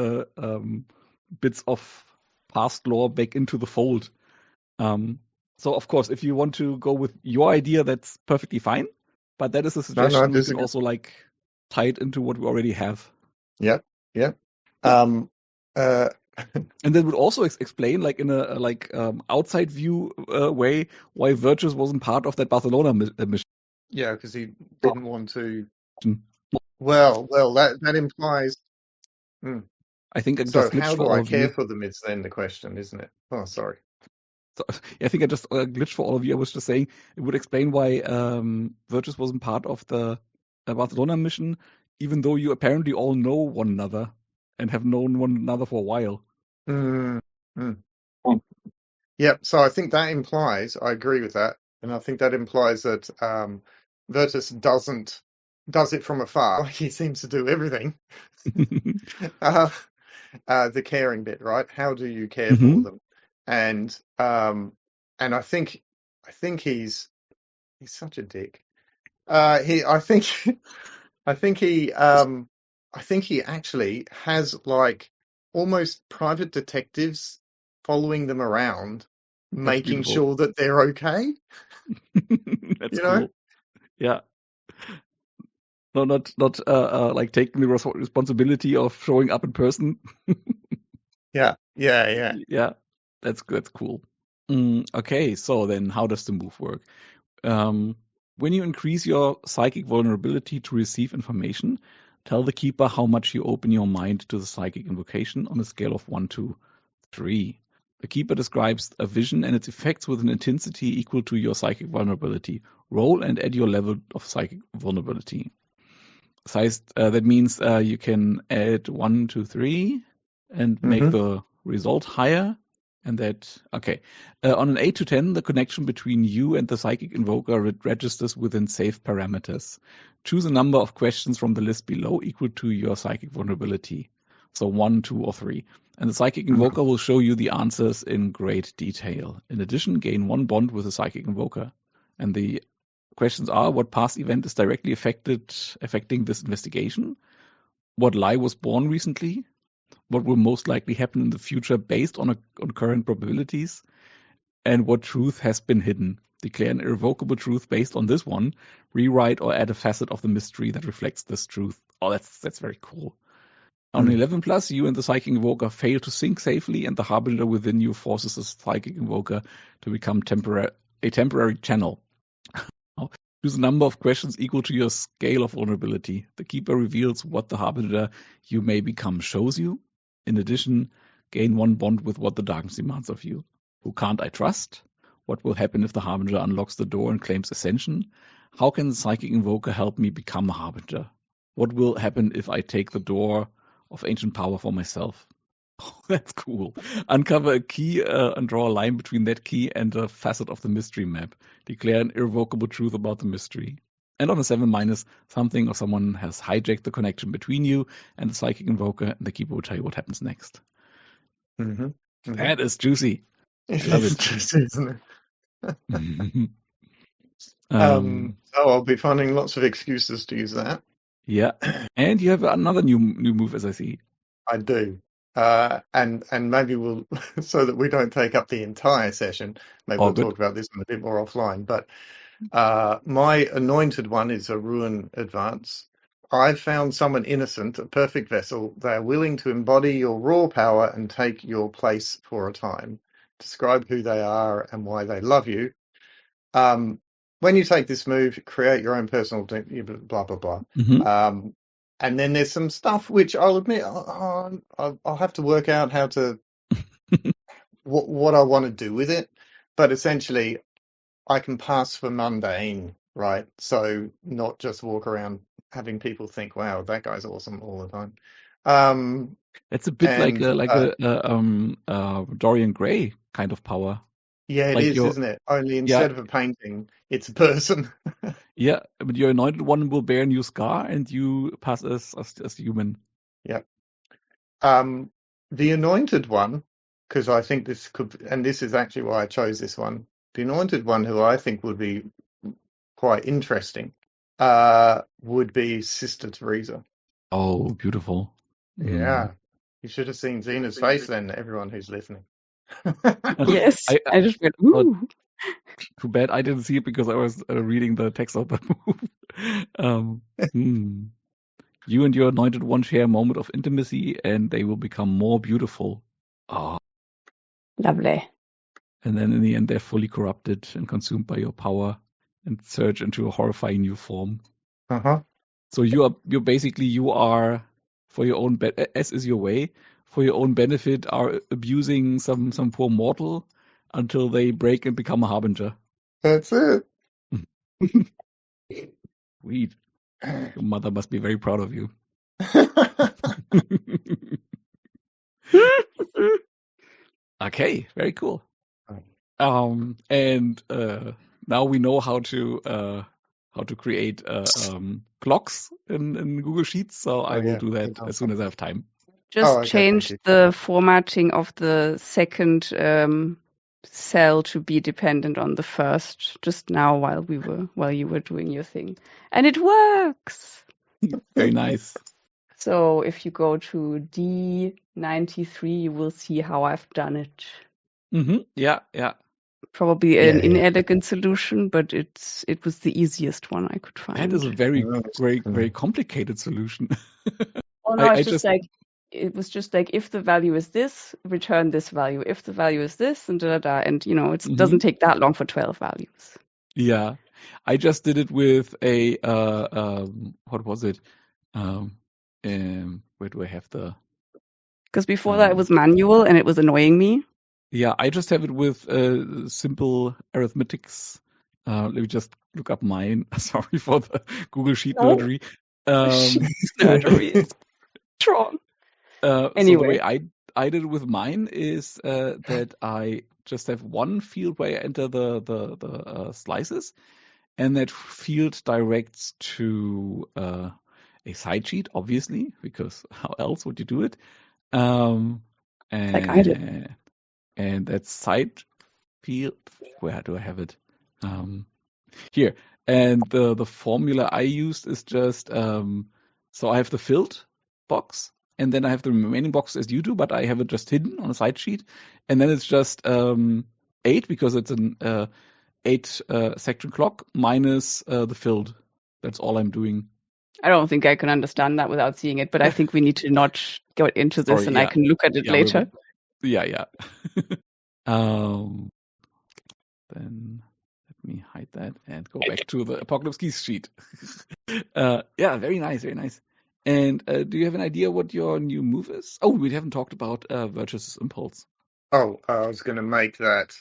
A: bits of past lore back into the fold. So of course, if you want to go with your idea, that's perfectly fine. But that is a suggestion. We can also tie it into what we already have.
C: Yeah.
A: And that would also explain, in a outside view way, why Virtus wasn't part of that Barcelona mission.
C: Yeah, because he didn't want to. Well, that implies.
A: I think
C: so. How do I care for them? Is then the question, isn't it? Oh, sorry.
A: So, I think I just glitched for all of you. I was just saying it would explain why Virtus wasn't part of the Barcelona mission, even though you apparently all know one another and have known one another for a while.
C: Yep. So I think that implies, I agree with that, and I think that implies that Virtus does it from afar. He seems to do everything. The caring bit, right? How do you care for them? And I think he's such a dick. I think he actually has almost private detectives following them around, making sure that they're okay.
A: That's cool. Yeah. No, not taking the responsibility of showing up in person.
C: Yeah.
A: Yeah, that's good. That's cool. Okay, so then how does the move work? When you increase your psychic vulnerability to receive information, tell the keeper how much you open your mind to the psychic invocation on a scale of 1 to 3. The keeper describes a vision and its effects with an intensity equal to your psychic vulnerability. Roll and add your level of psychic vulnerability. That means you can add 1 to 3 and make the result higher. And that, okay. On an 8 to 10, the connection between you and the psychic invoker registers within safe parameters. Choose a number of questions from the list below equal to your psychic vulnerability. So 1, 2, or 3. And the psychic invoker will show you the answers in great detail. In addition, gain 1 bond with the psychic invoker. And the questions are: what past event is directly affecting this investigation? What lie was born recently? What will most likely happen in the future based on current probabilities? And what truth has been hidden? Declare an irrevocable truth based on this one. Rewrite or add a facet of the mystery that reflects this truth. Oh, that's very cool. On 11 plus, you and the psychic invoker fail to sync safely, and the harbinger within you forces the psychic invoker to become a temporary channel. Choose a number of questions equal to your scale of vulnerability. The keeper reveals what the harbinger you may become shows you. In addition, gain 1 bond with what the darkness demands of you. Who can't I trust? What will happen if the Harbinger unlocks the door and claims ascension? How can the Psychic Invoker help me become a Harbinger? What will happen if I take the door of ancient power for myself? Oh, that's cool. Uncover a key and draw a line between that key and a facet of the mystery map. Declare an irrevocable truth about the mystery. And on a 7-, something or someone has hijacked the connection between you and the Psychic Invoker, and the keeper will tell you what happens next.
C: Mm-hmm. Mm-hmm.
A: That is juicy.
C: It
A: Love
C: is
A: it.
C: juicy, isn't it? So I'll be finding lots of excuses to use that.
A: Yeah, and you have another new move, as I see.
C: I do. And maybe we'll, so that we don't take up the entire session, maybe we'll talk about this one a bit more offline. But my anointed one is a Ruin Advance. I've found someone innocent, a perfect vessel. They're willing to embody your raw power and take your place for a time. Describe who they are and why they love you. When you take this move, create your own personal blah, blah, blah.
A: Mm-hmm.
C: And then there's some stuff which I'll admit I'll have to work out how to what I want to do with it. But essentially, I can pass for mundane, right? So not just walk around having people think, "Wow, that guy's awesome" all the time.
A: It's a bit like a Dorian Gray kind of power.
C: Yeah, it is, isn't it? Only instead of a painting, it's a person.
A: Yeah, but your anointed one will bear a new scar, and you pass as human.
C: Yeah. The anointed one, because I think this could, and this is actually why I chose this one. The anointed one, who I think would be quite interesting, would be Sister Teresa.
A: Oh, beautiful.
C: Yeah. You should have seen Zena's face then, everyone who's listening.
B: Yes, I just went, ooh.
A: Too bad I didn't see it because I was reading the text of the move. You and your anointed one share a moment of intimacy, and they will become more beautiful. Oh.
B: Lovely.
A: And then in the end, they're fully corrupted and consumed by your power and surge into a horrifying new form. So you are for your own as is your way, for your own benefit, are abusing some poor mortal until they break and become a Harbinger.
C: That's it.
A: Sweet. Your mother must be very proud of you. Okay, very cool. And now we know how to create clocks in Google Sheets. So I will do that as soon as I have time.
B: Just change the formatting of the second cell to be dependent on the first. Just now, while you were doing your thing, and it works.
A: Very nice.
B: So if you go to D93, you will see how I've done it.
A: Mm-hmm. Yeah.
B: Probably an inelegant solution, but it was the easiest one I could find.
A: That is a very complicated solution.
B: Oh no, it was just like if the value is this, return this value. If the value is this, and and it doesn't take that long for 12 values.
A: Yeah, I just did it with a what was it? Where do I have the?
B: Because before that it was manual and it was annoying me.
A: Yeah, I just have it with simple arithmetics. Let me just look up mine. Sorry for the Google Sheet nerdery.
B: Nerdery is strong.
A: So the way I did it with mine is that I just have one field where I enter the slices, and that field directs to a side sheet, obviously, because how else would you do it? And
B: like I did.
A: And that side field, where do I have it? Here. And the formula I used is just so I have the filled box, and then I have the remaining box as you do, but I have it just hidden on a side sheet. And then it's just 8 because it's an 8 section clock minus the filled. That's all I'm doing.
B: I don't think I can understand that without seeing it, but I think we need to not go into this I can look at it later.
A: Yeah. Then let me hide that and go back to the Apocalypse Keys sheet. Yeah, very nice. And do you have an idea what your new move is? Oh, we haven't talked about Virtuous Impulse.
C: Oh, I was going to make that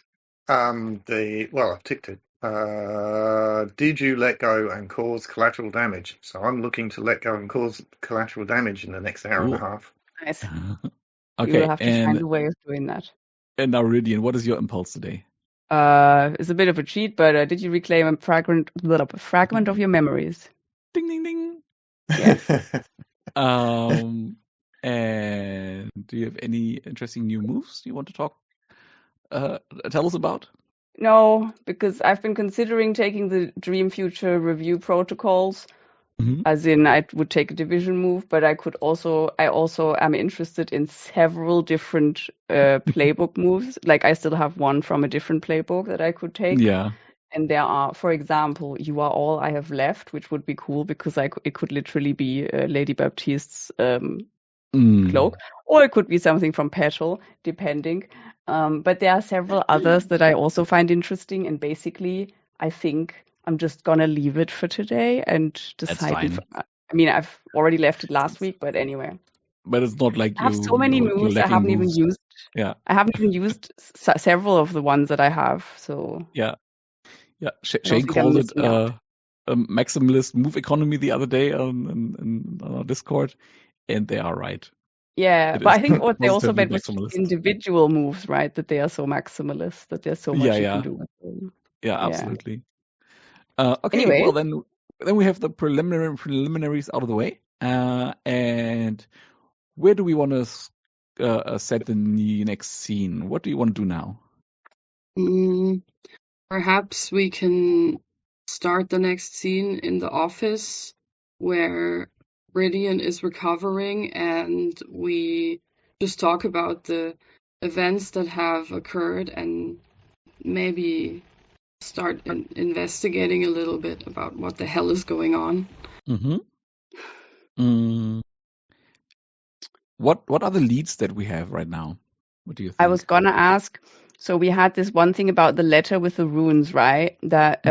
C: I've ticked it. Did you let go and cause collateral damage? So I'm looking to let go and cause collateral damage in the next hour and a half.
B: Nice.
A: Okay,
B: You will have to find a way of doing that.
A: And now, Ridian, what is your impulse today?
B: It's a bit of a cheat, but did you reclaim a fragment of your memories?
A: Ding, ding, ding.
B: Yes.
A: And do you have any interesting new moves you want to tell us about?
B: No, because I've been considering taking the Dream Future review protocols, as in I would take a division move, but I also am interested in several different playbook moves. Like I still have one from a different playbook that I could take.
A: Yeah.
B: And there are, for example, You Are All I Have Left, which would be cool because it could literally be Lady Baptiste's cloak, or it could be something from Petal, depending. But there are several others that I also find interesting, and basically, I think I'm just gonna leave it for today and decide. I mean, I've already left it last week, but anyway.
A: But it's not like
B: I have so many moves I haven't even used.
A: Yeah,
B: I haven't even used several of the ones that I have. So
A: yeah. Shane called it a maximalist move economy the other day on our Discord, and they are right.
B: Yeah, but I think what they also meant was individual moves, right? That they are so maximalist, that there's so much you can do with them.
A: Yeah, absolutely. Okay,
B: anyway.
A: well then we have the preliminaries out of the way. And where do we want to set the next scene? What do you want to do now?
D: Perhaps we can start the next scene in the office where Ridian is recovering, and we just talk about the events that have occurred and maybe start investigating a little bit about what the hell is going on.
A: What are the leads that we have right now? What do you think?
B: I was gonna ask, so we had this one thing about the letter with the runes, right? That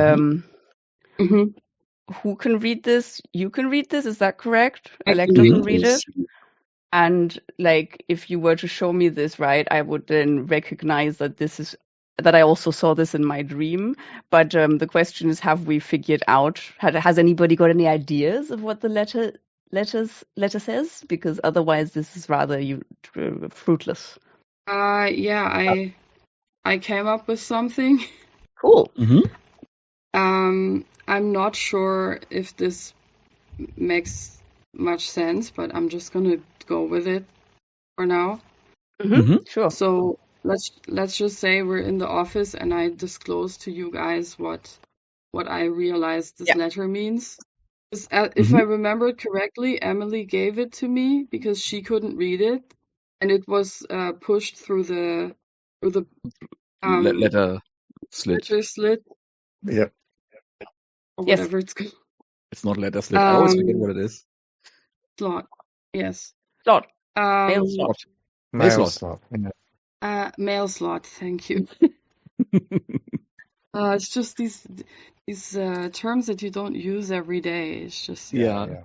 B: who can read this? You can read this, is that correct? Elector can read it. And like if you were to show me this, right, I would then recognize that I also saw this in my dream. But the question is, have we figured out, has anybody got any ideas of what the letter says? Because otherwise this is rather fruitless.
D: Yeah, I came up with something.
B: Cool.
D: I'm not sure if this makes much sense, but I'm just gonna go with it for now.
B: Sure.
D: So let's just say we're in the office and I disclose to you guys what I realized this letter means. If I remember correctly, Emily gave it to me because she couldn't read it, and it was pushed through the
A: letter slit.
D: Letter slit.
C: Yep.
D: Or whatever it's called.
A: It's not letter slit. I always forget what it is.
D: Slot. Yes.
B: Slot.
A: Mail slot.
C: Mail slot.
D: Mail slot. Thank you. It's just these terms that you don't use every day. It's just
C: I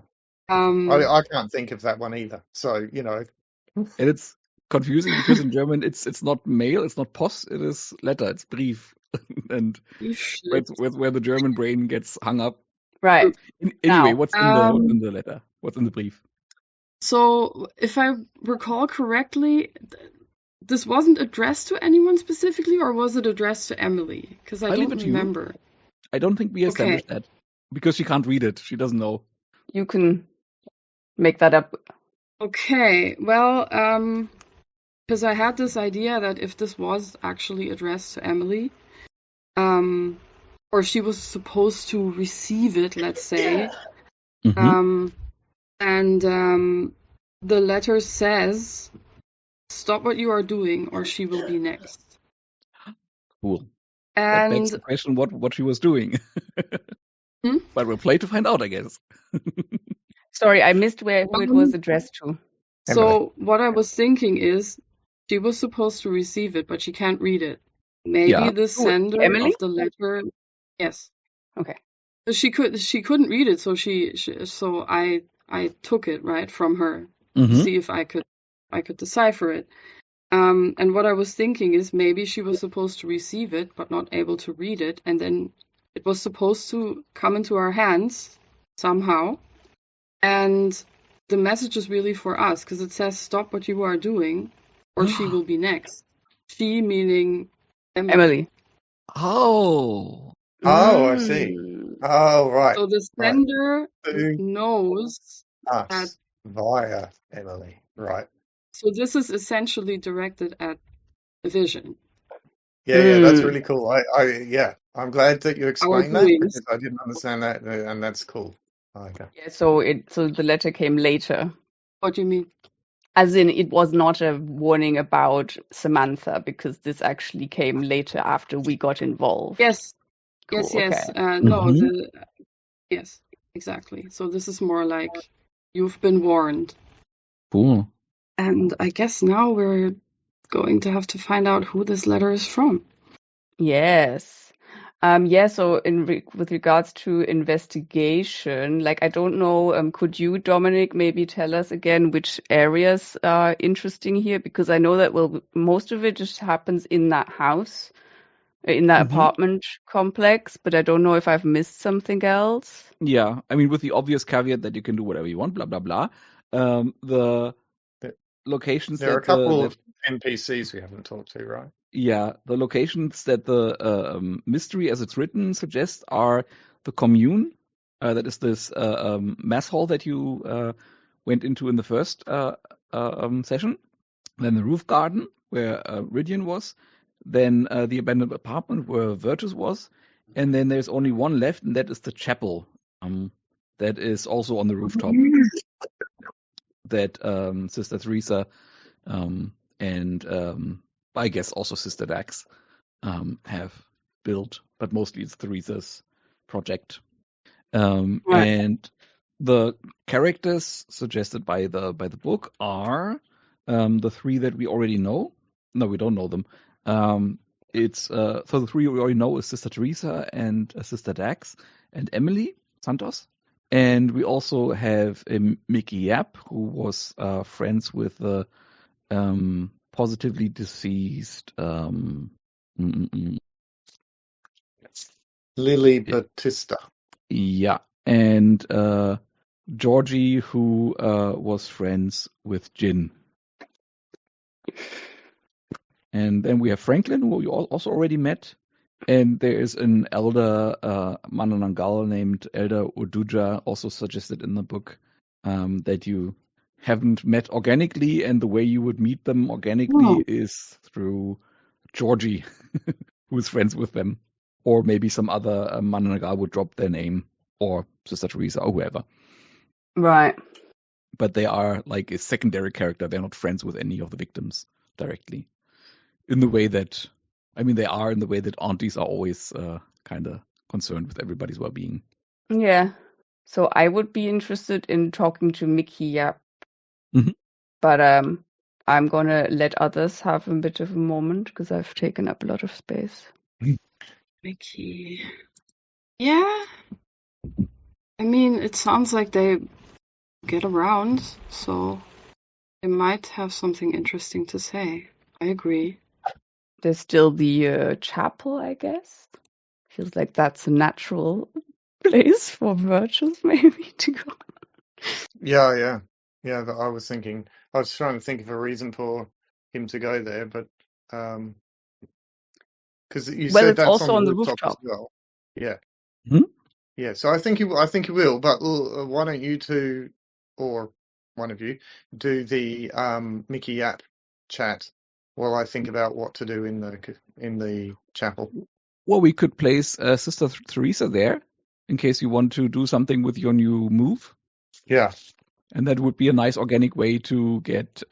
C: can't think of that one either. So
A: and it's confusing because in German it's not mail, it's not Post, it is letter, it's Brief, and that's where the German brain gets hung up.
B: Right.
A: Anyway, what's in the letter? What's in the brief?
D: So, if I recall correctly, this wasn't addressed to anyone specifically, or was it addressed to Emily? Because I don't remember.
A: I don't think we established that. Because she can't read it. She doesn't know.
B: You can make that up.
D: Okay. Well, because I had this idea that if this was actually addressed to Emily, or she was supposed to receive it, let's say, and the letter says, "Stop what you are doing, or she will be next."
A: Cool.
D: And
A: that begs the question what she was doing. But we'll play to find out, I guess.
B: Sorry, I missed who it was addressed to.
D: So what I was thinking is, she was supposed to receive it, but she can't read it. Maybe the sender of the letter. Yes.
B: Okay.
D: She couldn't read it, so so I took it right from her to see if I could decipher it. And what I was thinking is maybe she was supposed to receive it, but not able to read it. And then it was supposed to come into our hands somehow. And the message is really for us because it says, stop what you are doing or she will be next. She meaning Emily.
A: Oh.
C: Oh, I see. Oh, right.
D: So the sender knows
C: us
D: that
C: via Emily, right?
D: So this is essentially directed at the vision.
C: Yeah, that's really cool. I'm glad that you explained that
D: doings.
C: because I didn't understand that, and that's cool. Okay.
B: Yeah, so the letter came later.
D: What do you mean?
B: As in, it was not a warning about Samantha because this actually came later after we got involved.
D: Yes,
B: Cool,
D: yes.
B: okay.
D: No, yes, exactly. So this is more like you've been warned.
A: Cool.
D: And I guess now we're going to have to find out who this letter is from.
B: Yes. So with regards to investigation, like I don't know, could you, Dominic, maybe tell us again which areas are interesting here? Because I know that most of it just happens in that house, in that apartment complex, but I don't know if I've missed something else.
A: Yeah, I mean, with the obvious caveat that you can do whatever you want, blah blah blah. The locations
C: there are a couple of NPCs we haven't talked to, right?
A: Yeah, the locations that the mystery as it's written suggests are the commune, that is this mess hall that you went into in the first session, then the roof garden where Rydian was, then the abandoned apartment where Virtus was, and then there's only one left, and that is the chapel that is also on the rooftop that Sister Teresa and I guess also Sister Dax have built, but mostly it's Theresa's project.
B: Right.
A: And the characters suggested by the book are the three that we already know. No, we don't know them. It's so the three we already know is Sister Teresa and Sister Dax and Emily Santos. And we also have Mickey Yap, who was friends with the positively deceased
C: Lily Batista.
A: Yeah, and Georgie, who was friends with Jin. And then we have Franklin, who we also already met. And there is an elder Manananggal named Elder Oduja, also suggested in the book, that you haven't met organically, and the way you would meet them organically is through Georgie, who is friends with them. Or maybe some other Manananggal would drop their name, or Sister Teresa, or whoever.
B: Right.
A: But they are like a secondary character. They're not friends with any of the victims directly. In the way that, I mean, they are in the way that aunties are always kind of concerned with everybody's well-being.
B: Yeah. So I would be interested in talking to Mickey Yap. But I'm going to let others have a bit of a moment because I've taken up a lot of space.
D: Mickey. Yeah. I mean, it sounds like they get around, so they might have something interesting to say. I agree.
B: There's still the chapel, I guess. Feels like that's a natural place for Virtus maybe to go.
C: Yeah. I was trying to think of a reason for him to go there, but because you said that's
B: also
C: on
B: the
C: rooftop as well. Yeah. Yeah. So I think he will. But why don't you two, or one of you, do the Mickey Yap chat while I think about what to do in the chapel.
A: Well, we could place Sister Teresa there in case you want to do something with your new move.
C: Yeah.
A: And that would be a nice organic way to get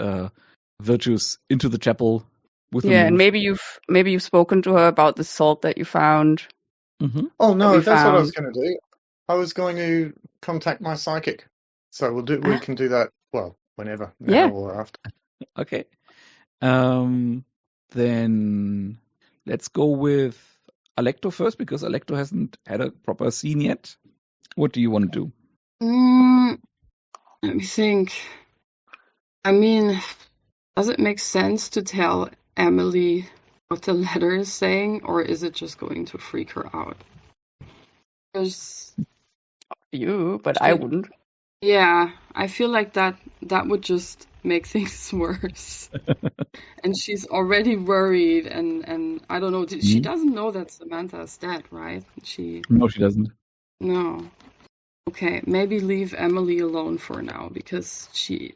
A: Virtus into the chapel with the move.
B: And maybe you've spoken to her about the salt that you found.
C: Oh no, that's what I was going to do. I was going to contact my psychic. So we can do that, well, whenever, now or after.
A: Okay. Then let's go with Alecto first, because Alecto hasn't had a proper scene yet. What do you want to do?
D: Let me think. I mean, Does it make sense to tell Emily what the letter is saying, or is it just going to freak her out? Because
B: you, but I wouldn't.
D: Yeah, I feel like that would just make things worse. And she's already worried, and I don't know. She doesn't know that Samantha's dead, right?
A: No, she doesn't.
D: No. Okay, maybe leave Emily alone for now because she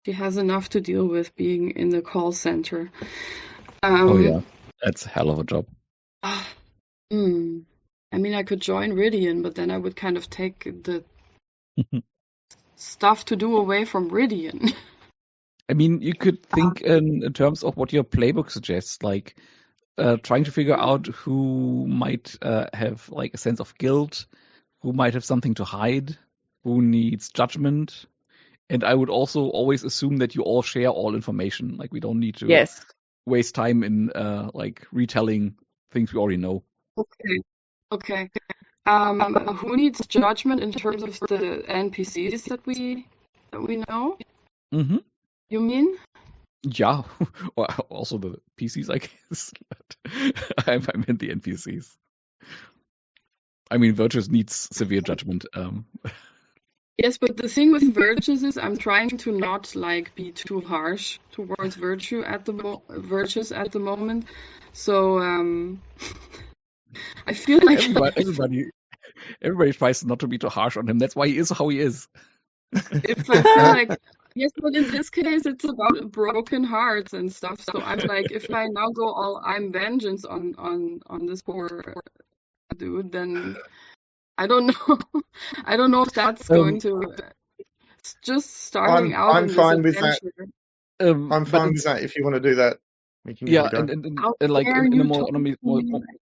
D: has enough to deal with being in the call center.
A: Oh yeah, that's a hell of a job.
D: I mean, I could join Ridian, but then I would kind of take the stuff to do away from Ridian.
A: I mean, you could think in terms of what your playbook suggests, like trying to figure out who might have like a sense of guilt, who might have something to hide, who needs judgment. And I would also always assume that you all share all information. Like we don't need to waste time in like retelling things we already know.
D: Okay. Who needs judgment in terms of the NPCs that we know?
A: Mm-hmm.
D: You mean?
A: Yeah, or also the PCs, I guess. I meant the NPCs. I mean, Virtus needs severe judgment.
D: Yes, but the thing with Virtus is I'm trying to not like be too harsh towards Virtus at the moment. So I feel like
A: everybody tries not to be too harsh on him. That's why he is how he is.
D: If I feel like yes, but in this case it's about broken hearts and stuff. So I'm like, if I now go all I'm vengeance on this poor dude, then I don't know. I don't know if that's going to just starting out.
C: I'm fine with that. I'm fine with that if you want to do that. We can give it a go.
A: And like in a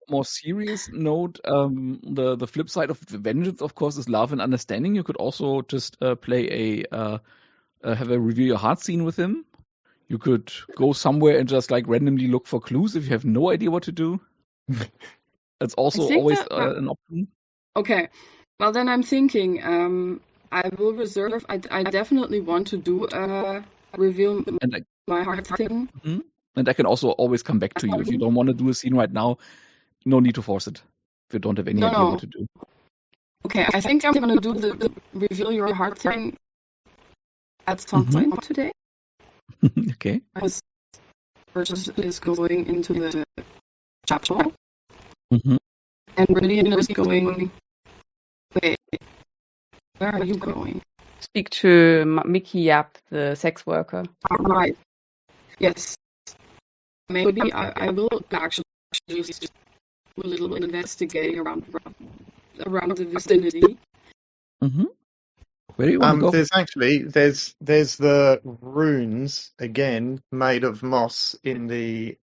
A: more serious note, the flip side of the vengeance, of course, is love and understanding. You could also just play have a reveal your heart scene with him. You could go somewhere and just like randomly look for clues if you have no idea what to do. That's also always an option.
D: Okay, well then I'm thinking I will reserve. I definitely want to do a reveal my heart thing.
A: Mm-hmm. And I can also always come back to you if you don't want to do a scene right now. No need to force it if you don't have any idea what to do.
D: Okay, I think I'm going to do the reveal your heart thing at some point today.
A: Okay.
D: Because Virtus is going into the chapel.
A: Mm-hmm.
D: And Ridian is going. Wait, where are you going?
B: Speak to Mickey Yap, the sex worker.
D: Right. Yes. Maybe I will actually just do a little investigating around the vicinity.
A: Mm-hmm. Where do you want to go?
C: There's the runes again made of moss in the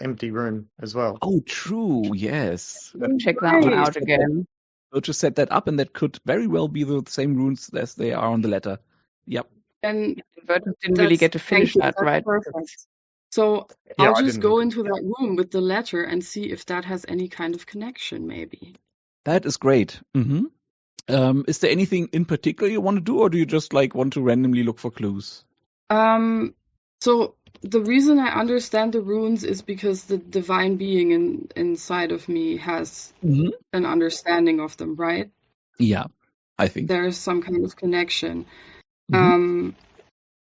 C: empty room as well.
A: Oh, true. Yes.
B: Check that one out again.
A: We'll just set that up, and that could very well be the same runes as they are on the letter. Yep.
D: And
B: Virtus didn't really get to finish that, right?
D: Perfect. So I'll just go into that room with the letter and see if that has any kind of connection, maybe.
A: That is great. Mm-hmm. Is there anything in particular you want to do, or do you just like want to randomly look for clues?
D: So the reason I understand the runes is because the divine being inside of me has an understanding of them, right?
A: Yeah, I think
D: there's some kind of connection.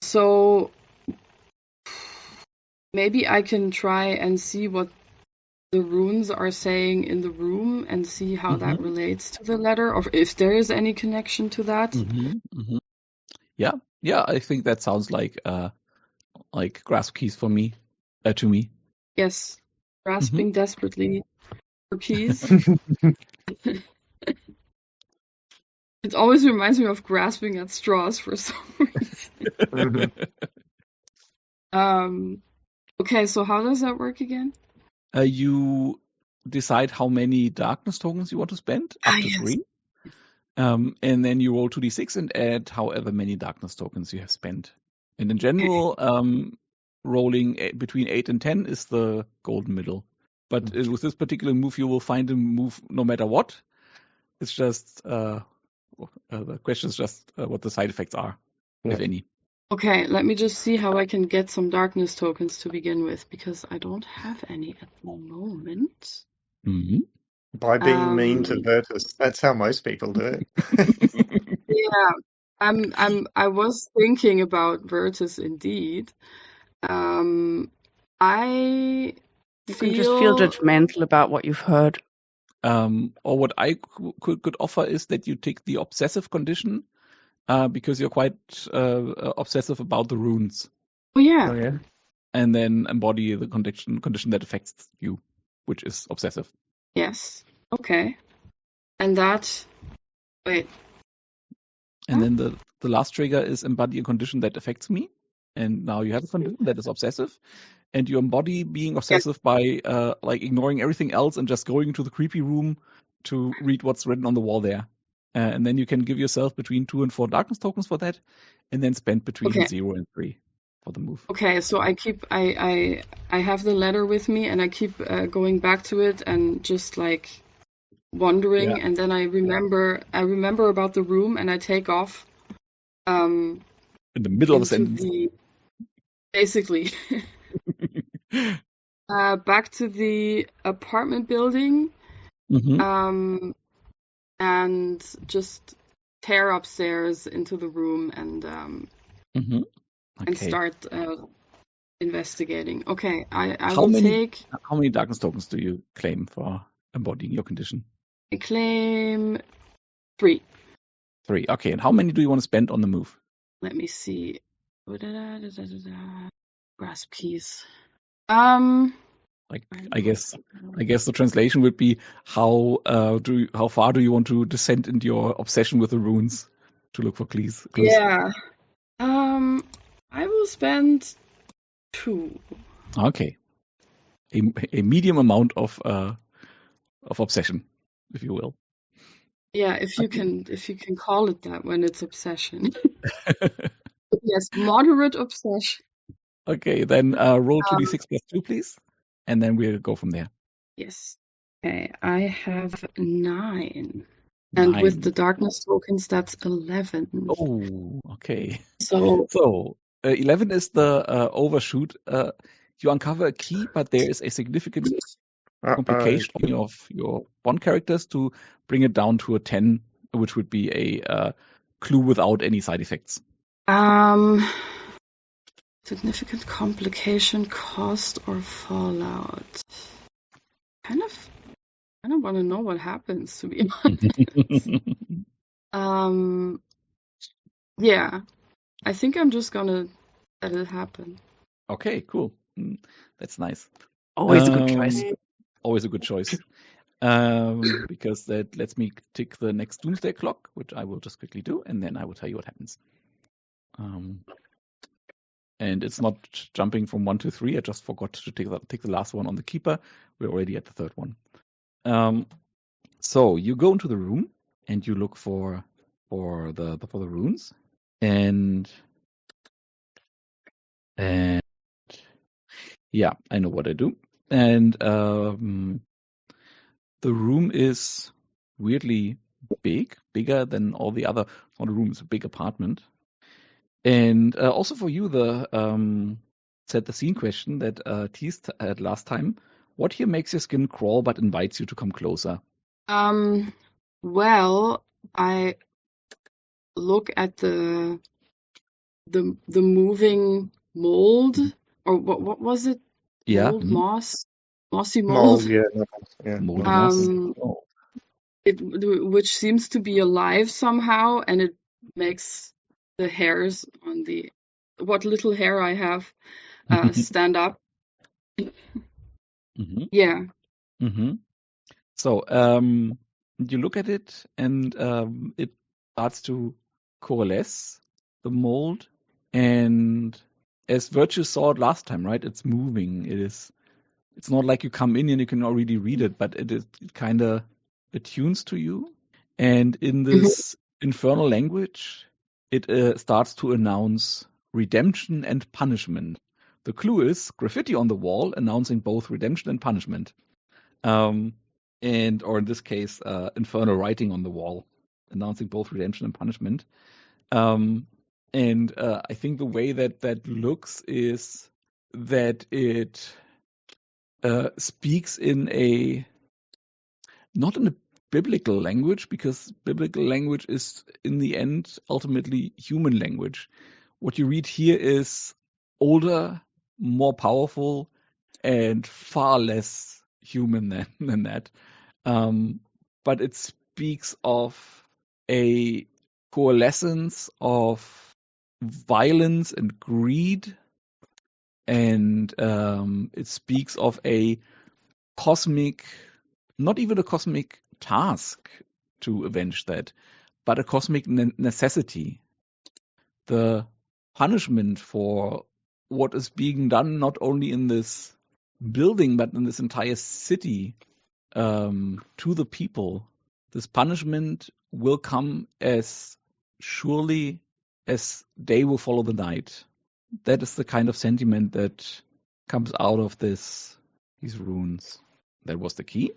D: So maybe I can try and see what the runes are saying in the room and see how that relates to the letter, or if there is any connection to that.
A: Yeah, I think that sounds like grasp keys for me, to me.
D: Yes, grasping desperately for keys. It always reminds me of grasping at straws for some reason. Okay, so how does that work again?
A: You decide how many darkness tokens you want to spend, up to 3. And then you roll 2d6 and add however many darkness tokens you have spent. And in general, rolling between 8 and 10 is the golden middle. But with this particular move, you will find a move no matter what. It's just the question is just what the side effects are, if any.
D: Okay, let me just see how I can get some darkness tokens to begin with, because I don't have any at the moment.
A: Mm-hmm.
C: By being mean to Virtus. That's how most people do it.
D: Yeah, I was thinking about Virtus indeed. I
B: You can just feel judgmental about what you've heard.
A: Or what I could offer is that you take the obsessive condition, because you're quite obsessive about the runes.
D: Oh yeah.
C: Oh yeah.
A: And then embody the condition that affects you, which is obsessive.
D: Yes. Okay. And that. Wait.
A: And then the last trigger is embody a condition that affects me. And now you have a condition that is obsessive, and you embody being obsessive by like ignoring everything else and just going into the creepy room to read what's written on the wall there. And then you can give yourself between 2 and 4 darkness tokens for that, and then spend between 0 and 3 for the move.
D: Okay, so I have the letter with me, and I keep going back to it and just like wondering, and then I remember about the room, and I take off.
A: In the middle of a sentence.
D: Basically. Back to the apartment building.
A: Mm-hmm.
D: And just tear upstairs into the room and
A: Okay.
D: and start investigating. Okay, I
A: How
D: will
A: many,
D: take.
A: How many darkness tokens do you claim for embodying your condition?
D: I claim 3.
A: 3. Okay, and how many do you want to spend on the move?
D: Let me see. Grasp keys.
A: Like I guess the translation would be how far do you want to descend into your obsession with the runes to look for clues?
D: Yeah. I will spend 2.
A: Okay. A medium amount of obsession, if you will.
D: Yeah, if you can call it that when it's obsession. Yes, moderate obsession.
A: Okay, then roll 2d6 plus 2, please, and then we'll go from there.
D: Yes. Okay, I have 9. And with the darkness tokens, that's 11.
A: Oh, okay.
D: So
A: 11 is the overshoot. You uncover a key, but there is a significant complication of your bond characters to bring it down to a 10, which would be a clue without any side effects.
D: Significant complication, cost, or fallout. Kind of want to know what happens, to be honest. Yeah, I think I'm just gonna let it happen.
A: Okay, cool. That's nice.
B: Always a good choice.
A: Always a good choice. Because that lets me tick the next doomsday clock, which I will just quickly do, and then I will tell you what happens. And it's not jumping from 1 to 3. I just forgot to take the last one on the keeper. We're already at the third one. So you go into the room and you look for the runes, and yeah, I know what I do. And the room is weirdly bigger than all the other. It's not a room; it's a big apartment. And also for you, the set the scene question that teased at last time. What here makes your skin crawl but invites you to come closer?
D: Well, I look at the moving mold, or what was it?
A: Yeah,
D: mold, mossy mold.
A: Mold.
D: Which seems to be alive somehow, and it makes the hairs on what little hair I have stand up.
A: Mm-hmm.
D: Yeah.
A: Mm-hmm. So you look at it, and it starts to coalesce, the mold, and as Virtue saw it last time, right? It's moving. It's not like you come in and you can already read it, but it kind of attunes to you. And in this infernal language, it starts to announce redemption and punishment. The clue is graffiti on the wall announcing both redemption and punishment. Or in this case, infernal writing on the wall announcing both redemption and punishment. And I think the way that looks is that it speaks not in a biblical language, because biblical language is in the end ultimately human language. What you read here is older, more powerful, and far less human than that. But it speaks of a coalescence of violence and greed, and it speaks of a cosmic, not even a cosmic task to avenge that, but a cosmic necessity. The punishment for what is being done not only in this building but in this entire city to the people. This punishment will come as surely as day will follow the night. That is the kind of sentiment that comes out of these runes. That was the key.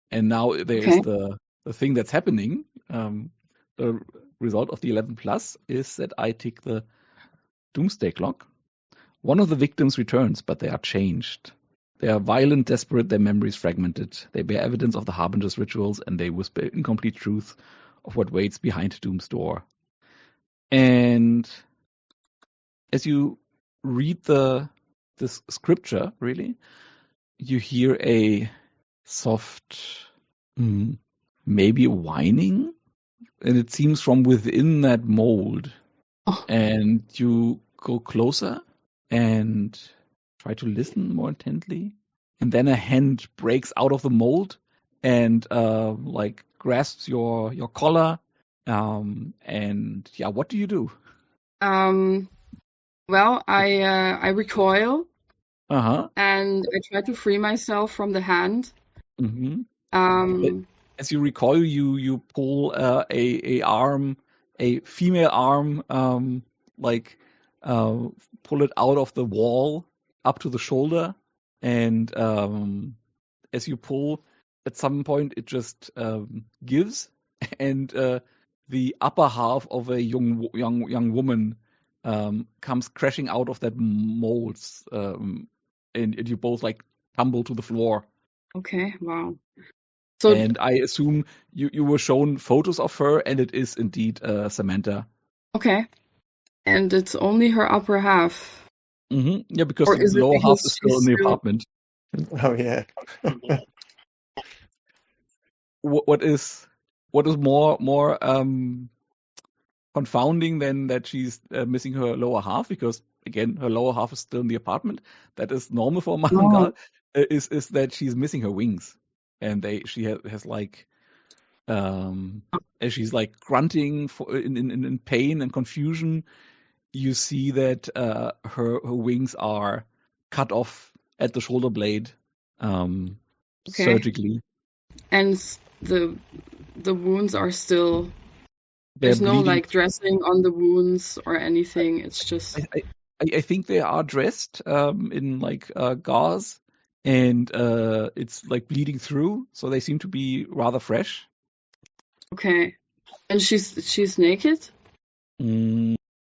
A: And now there is the thing that's happening. The result of the 11 plus is that I tick the doomsday clock. One of the victims returns, but they are changed. They are violent, desperate, their memories fragmented. They bear evidence of the Harbinger's rituals, and they whisper incomplete truth of what waits behind Doom's door. And as you read this scripture, really, you hear a soft, maybe whining, and it seems from within that mold. Oh. And you go closer and try to listen more intently, and then a hand breaks out of the mold and grasps your collar. And yeah, what do you do?
D: Well, I recoil.
A: And
D: I try to free myself from the hand.
A: As you recoil, you pull a female arm, pull it out of the wall up to the shoulder, and as you pull, at some point it just gives, and the upper half of a young woman comes crashing out of that mold, and you both tumble to the floor.
D: Okay, wow.
A: And I assume you were shown photos of her, and it is indeed Samantha.
D: Okay. And it's only her upper half.
A: Yeah, because the lower half is still in the apartment.
C: Oh yeah.
A: What is more confounding than that she's missing her lower half, because again her lower half is still in the apartment. That is normal for Manananggal. Is that she's missing her wings, and she has as she's grunting in pain and confusion. You see that her wings are cut off at the shoulder blade, surgically.
D: And the wounds are still. There's no dressing on the wounds or anything. It's just.
A: I think they are dressed in gauze, and it's bleeding through, so they seem to be rather fresh.
D: Okay, and she's naked.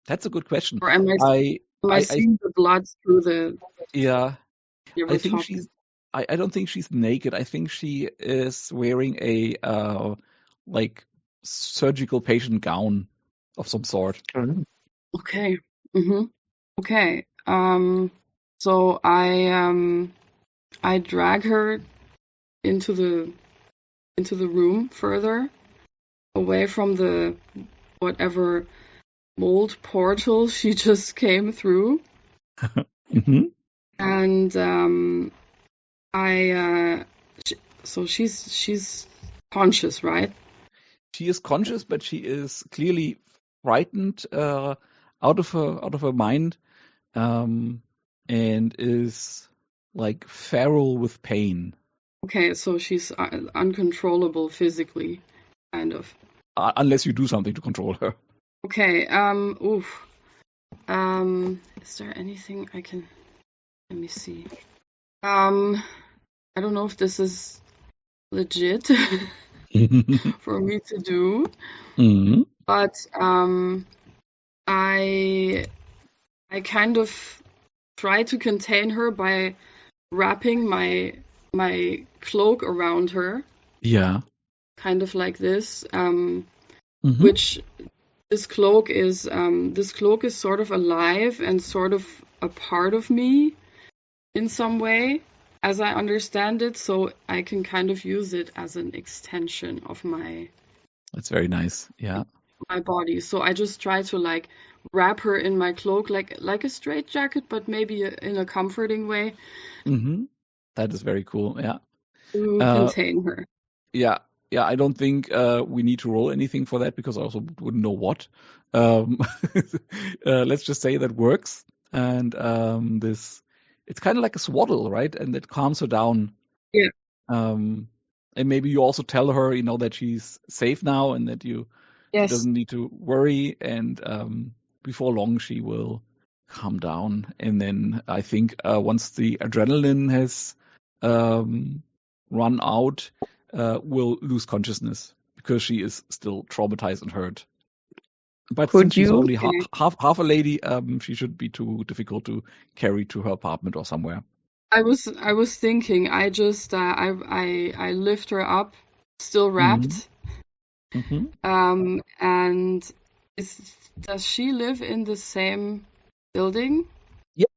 A: That's a good question.
D: Or am I seeing the blood through the?
A: Yeah, I think she's. I don't think she's naked. I think she is wearing a surgical patient gown of some sort.
D: Okay. Okay. So I drag her into the room further, away from the whatever mold portal she just came through. And so she's conscious, right?
A: She is conscious, but she is clearly frightened, out of her mind, and is feral with pain.
D: Okay, so she's uncontrollable physically, kind of.
A: Unless you do something to control her.
D: Okay. Is there anything I can? Let me see. I don't know if this is legit for me to do, but I kind of try to contain her by wrapping my cloak around her.
A: Yeah.
D: Kind of like this. Which this cloak is sort of alive and sort of a part of me in some way, as I understand it, so I can kind of use it as an extension of my.
A: That's very nice. Yeah.
D: My body. So I just try to like wrap her in my cloak like a straitjacket, but maybe in a comforting way.
A: That is very cool. Yeah.
D: To contain her.
A: Yeah. Yeah, I don't think we need to roll anything for that because I also wouldn't know what. Let's just say that works. And it's kind of like a swaddle, right? And it calms her down.
D: Yeah.
A: And maybe you also tell her, that she's safe now and that she doesn't need to worry. And before long, she will calm down. And then I think once the adrenaline has run out, will lose consciousness because she is still traumatized and hurt. But since she's only half a lady, she shouldn't be too difficult to carry to her apartment or somewhere.
D: I was thinking, I just I lift her up, still wrapped. And does she live in the same building?
A: Yes,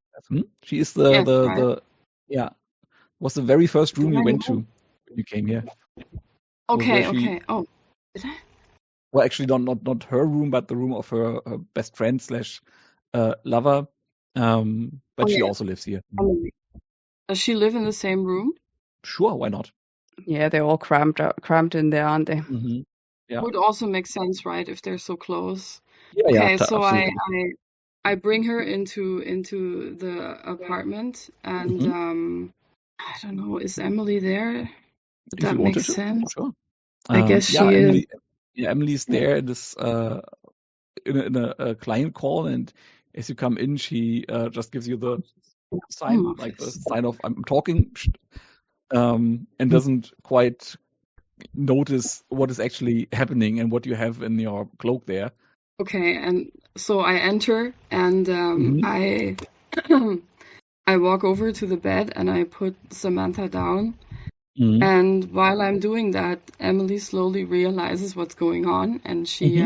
A: she is the was the very first room you went to when you came here.
D: Okay. Oh, did I?
A: Well, actually, not her room, but the room of her best friend / lover. But she also lives here.
D: Does she live in the same room?
A: Sure, why not?
B: Yeah, they're all cramped in there, aren't they?
A: Yeah.
D: Would also make sense, right? If they're so close.
A: Yeah,
D: okay, so I bring her into the apartment, and I don't know, is Emily there? Would that make sense?
A: Sure.
D: I guess she is.
A: Emily's there in this in a client call, and as you come in, she just gives you the sign, like the sign of I'm talking, and doesn't quite notice what is actually happening and what you have in your cloak there.
D: Okay, and so I enter and I I walk over to the bed and I put Samantha down. And while I'm doing that, Emily slowly realizes what's going on, and she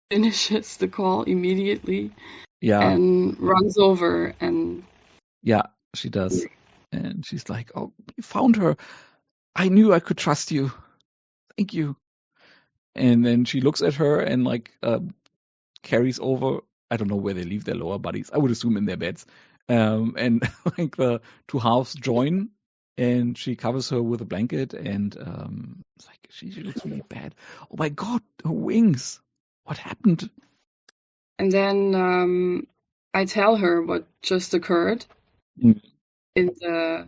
D: finishes the call immediately.
A: Yeah.
D: And runs over and.
A: Yeah, she does. And she's like, "Oh, you found her. I knew I could trust you. Thank you." And then she looks at her and like carries over. I don't know where they leave their lower bodies. I would assume in their beds. And like the two halves join, and she covers her with a blanket, and it's like she looks really bad. Oh my God, her wings! What happened?
D: And then I tell her what just occurred in the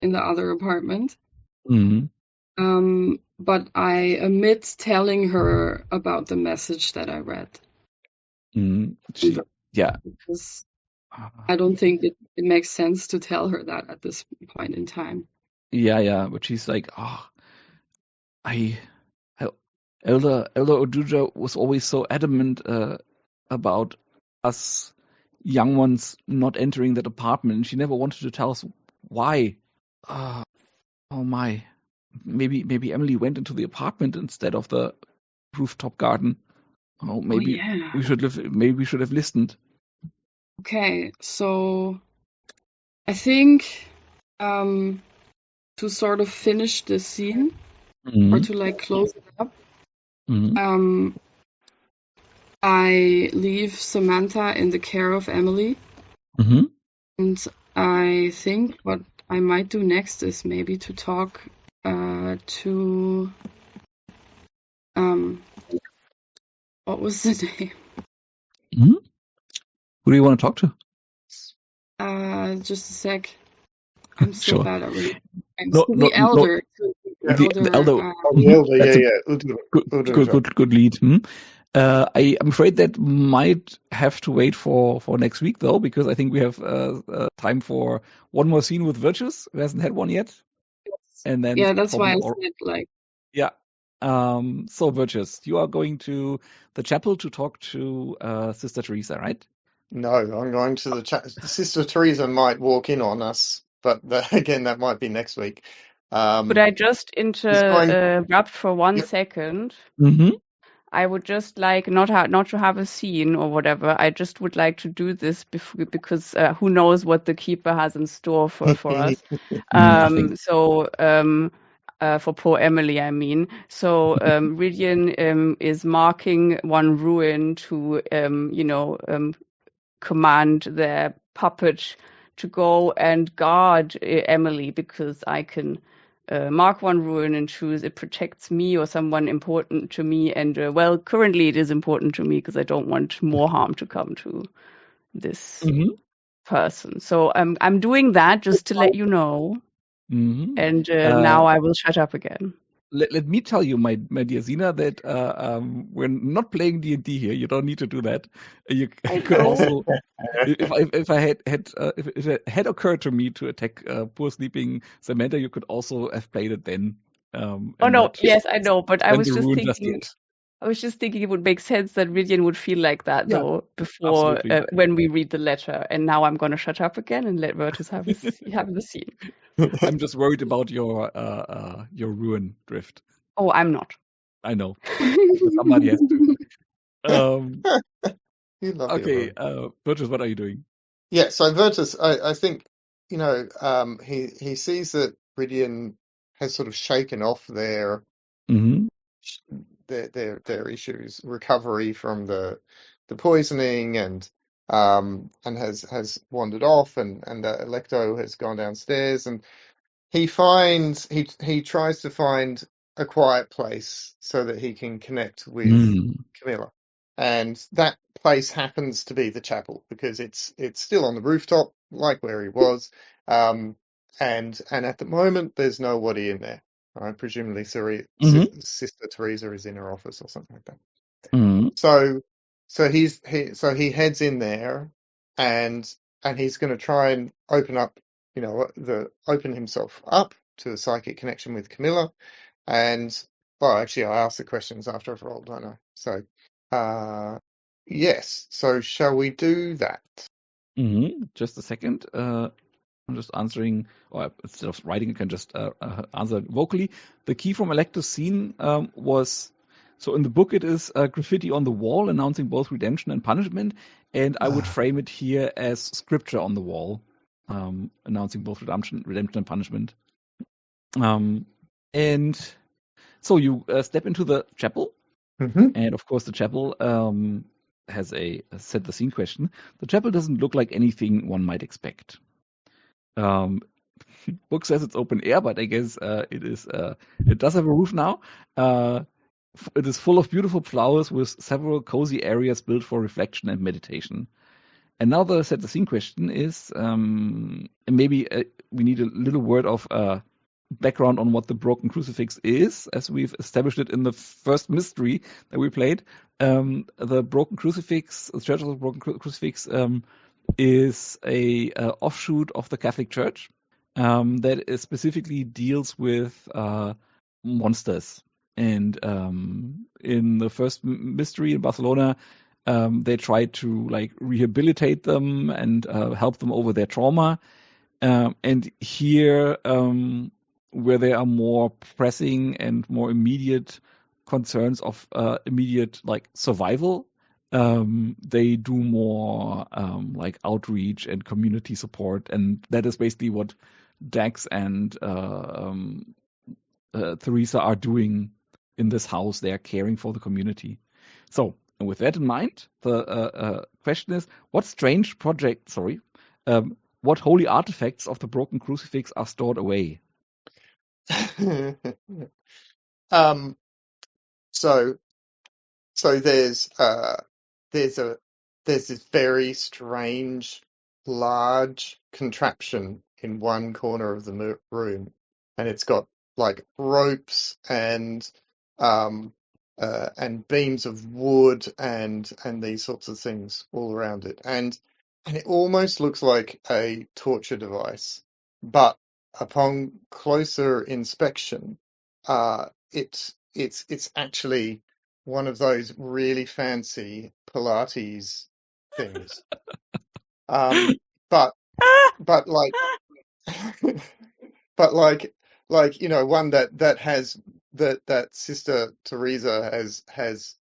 D: other apartment. But I omit telling her about the message that I read.
A: Yeah.
D: Because I don't think it makes sense to tell her that at this point in time.
A: Yeah, but she's like, Elder Oduja was always so adamant about us young ones not entering that apartment, and she never wanted to tell us why. Oh my. Maybe Emily went into the apartment instead of the rooftop garden. Oh, maybe we should have listened.
D: Okay, so I think to sort of finish the scene or to like close it up, I leave Samantha in the care of Emily. And I think what I might do next is maybe to talk to what was the name?
A: Who do you want to talk to?
D: Just a sec. I'm so bad at reading.
A: The elder. The elder. Good lead. I am afraid that might have to wait for next week though, because I think we have time for one more scene with Virtus, who hasn't had one yet. And then
D: that's why I said like.
A: Yeah. So Virtus, you are going to the chapel to talk to Sister Teresa, right?
C: No, I'm going to the Sister Teresa might walk in on us, but again, that might be next week.
B: Could I just interrupt for 1 second?
A: Mm-hmm.
B: I would just like not to have a scene or whatever. I just would like to do this because who knows what the keeper has in store for us. For poor Emily, I mean. So Ridian is marking one ruin to command their puppet to go and guard Emily, because I can mark one ruin and choose it protects me or someone important to me. And currently it is important to me because I don't want more harm to come to this person. So I'm doing that just to let you know.
A: Mm-hmm.
B: And now I will shut up again.
A: Let me tell you, my dear Zina, that we're not playing D&D here. You don't need to do that. You could also, if it had occurred to me to attack poor sleeping Samantha, you could also have played it then.
B: Yes, I know, but I was just thinking.
A: Just
B: I was just thinking it would make sense that Ridian would feel like that, though, before when we read the letter. And now I'm going to shut up again and let Virtus have the scene.
A: I'm just worried about your ruin drift.
B: Oh, I'm not.
A: I know. Somebody has to. Okay, Virtus, what are you doing?
C: Yeah, so Virtus, I think, he sees that Ridian has sort of shaken off their issues, recovery from the poisoning, and has wandered off, and Electo has gone downstairs, and he tries to find a quiet place so that he can connect with Camilla. And that place happens to be the chapel, because it's still on the rooftop, like where he was. And at the moment, there's nobody in there. Right? Presumably, Sister Teresa is in her office or something like that. So he heads in there, and he's going to try and open himself up to a psychic connection with Camilla. And well, actually, I asked the questions after I've rolled, don't I? So, yes. So, shall we do that?
A: Just a second. I'm just answering, or instead of writing, I can just answer vocally. The key from Electo's scene was, so in the book it is graffiti on the wall announcing both redemption and punishment, and I would frame it here as scripture on the wall announcing both redemption and punishment. And so you step into the chapel, and of course the chapel has a set the scene question. The chapel doesn't look like anything one might expect. Book says it's open air, but I guess it is. It does have a roof now. It is full of beautiful flowers with several cozy areas built for reflection and meditation. And now the set the scene question is, maybe we need a little word of background on what the broken crucifix is, as we've established it in the first mystery that we played. The broken crucifix, the Church of the Broken Crucifix, is a offshoot of the Catholic Church that specifically deals with monsters. And in the first mystery in Barcelona, they tried to rehabilitate them and help them over their trauma. And here, where there are more pressing and more immediate concerns of immediate survival, they do more outreach and community support, and that is basically what Dax and Teresa are doing in this house. They are caring for the community. So, with that in mind, the question is, what strange project? What holy artifacts of the broken crucifix are stored away?
C: So there's this very strange, large contraption in one corner of the room, and it's got ropes and beams of wood and these sorts of things all around it, and it almost looks like a torture device, but upon closer inspection, it's actually one of those really fancy Pilates things. But like but like one that has that Sister Teresa has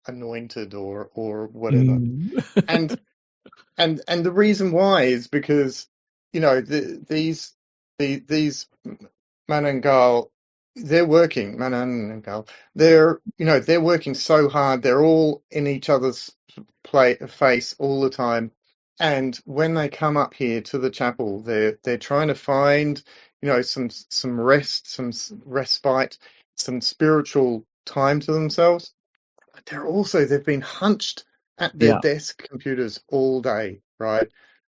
C: anointed or whatever. And the reason why is because these Manananggal, Manananggal, they're working so hard. They're all in each other's face all the time. And when they come up here to the chapel, they're trying to find some rest, some respite, some spiritual time to themselves. But they've been hunched at their desk computers all day, right?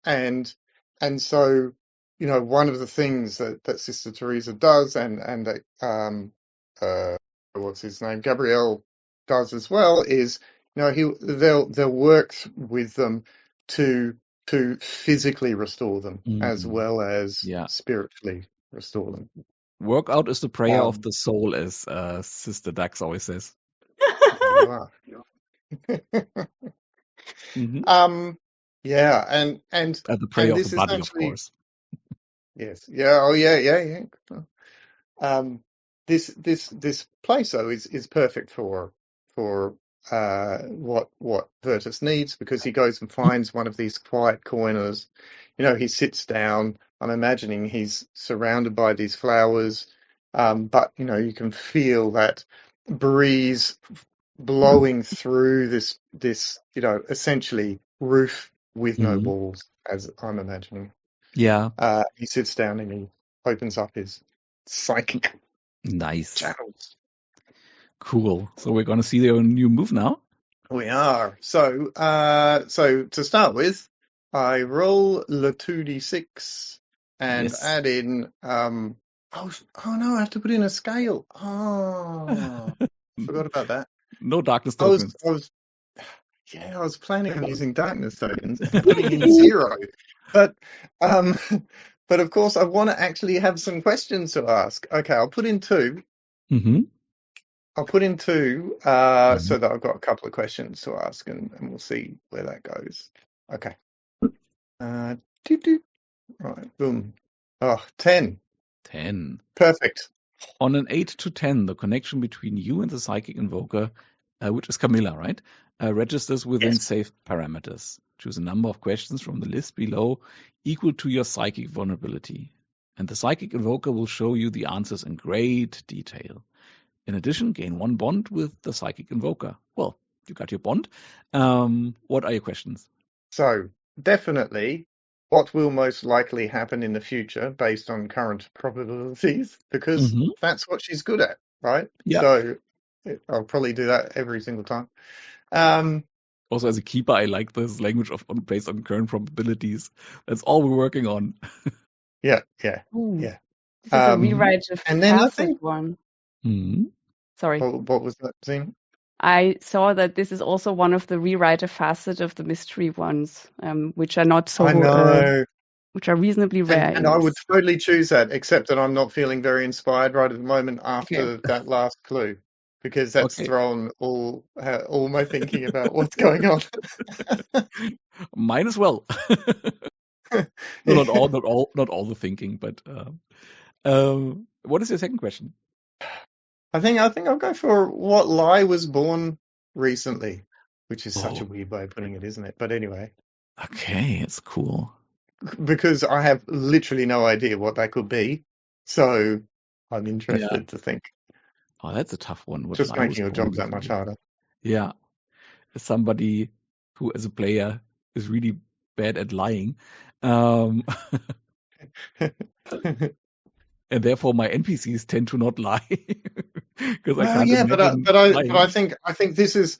C: And so one of the things that Sister Teresa does, and what's his name, Gabriel does as well, is they'll work with them to physically restore them as well as spiritually restore them.
A: Workout is the prayer of the soul, as Sister Dax always says.
C: You are. Yeah, and
A: the prayer
C: and
A: of the body, of course.
C: Yes. Yeah. Oh, yeah. This place though is perfect for what Virtus needs, because he goes and finds one of these quiet corners. He sits down. I'm imagining he's surrounded by these flowers, but you can feel that breeze blowing through this essentially roof with no walls, as I'm imagining.
A: Yeah.
C: He sits down and he opens up his psychic channels.
A: Cool. So we're going to see your new move now?
C: We are. So to start with, I roll le 2d6 and add in oh no, I have to put in a scale. Oh, forgot about that.
A: No darkness tokens.
C: I was planning on using darkness tokens and putting in 0. But of course I want to actually have some questions to ask. Okay, I'll put in 2. I'll put in 2 so that I've got a couple of questions to ask, and we'll see where that goes. Okay. Right, boom. Oh, 10.
A: 10.
C: Perfect.
A: On an 8 to 10, the connection between you and the psychic invoker, which is Camilla, right, registers within safe parameters. Choose a number of questions from the list below equal to your psychic vulnerability. And the psychic invoker will show you the answers in great detail. In addition, gain 1 bond with the psychic invoker. Well, you got your bond. What are your questions?
C: So, definitely, what will most likely happen in the future based on current probabilities? Because that's what she's good at, right?
A: Yeah.
C: So, I'll probably do that every single time.
A: Also, as a keeper, I like this language of based on current probabilities. That's all we're working on.
C: Yeah.
B: This is a rewrite of
C: and then I think
B: one. Sorry.
C: What was that thing?
B: I saw that this is also one of the rewriter facets of the mystery ones, which are not so.
C: I know.
B: Which are reasonably rare.
C: And I would totally choose that, except that I'm not feeling very inspired right at the moment after that last clue, because that's thrown all my thinking about what's going on.
A: Mine as well. Not all the thinking, but what is your second question?
C: I think I'll go for what lie was born recently, which is such a weird way of putting it, isn't it? But anyway.
A: Okay, it's cool.
C: Because I have literally no idea what that could be, so I'm interested to think.
A: Oh, that's a tough one.
C: Just making your job that much harder.
A: Yeah. As somebody who, as a player, is really bad at lying. And therefore my NPCs tend to not lie. Because I can't imagine
C: but I think this is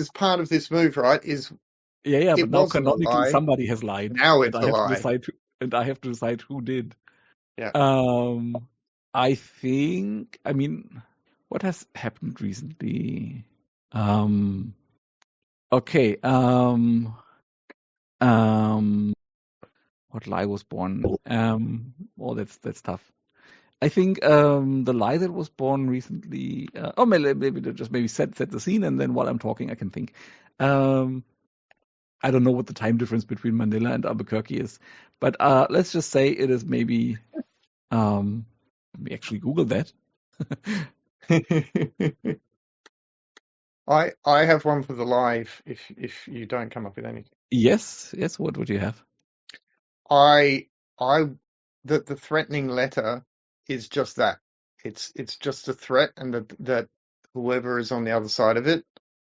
C: part of this move, right?
A: But now canonically somebody has lied.
C: Now it's a lie.
A: And I have to decide who did.
C: Yeah.
A: I think, what has happened recently? Okay. What lie was born? That's tough. I think the lie that was born recently. Maybe set the scene, and then while I'm talking, I can think. I don't know what the time difference between Manila and Albuquerque is, but let's just say it is maybe. Let me actually Google that.
C: I have one for the live. If you don't come up with anything.
A: Yes. What would you have?
C: The threatening letter is just that. It's just a threat, and that whoever is on the other side of it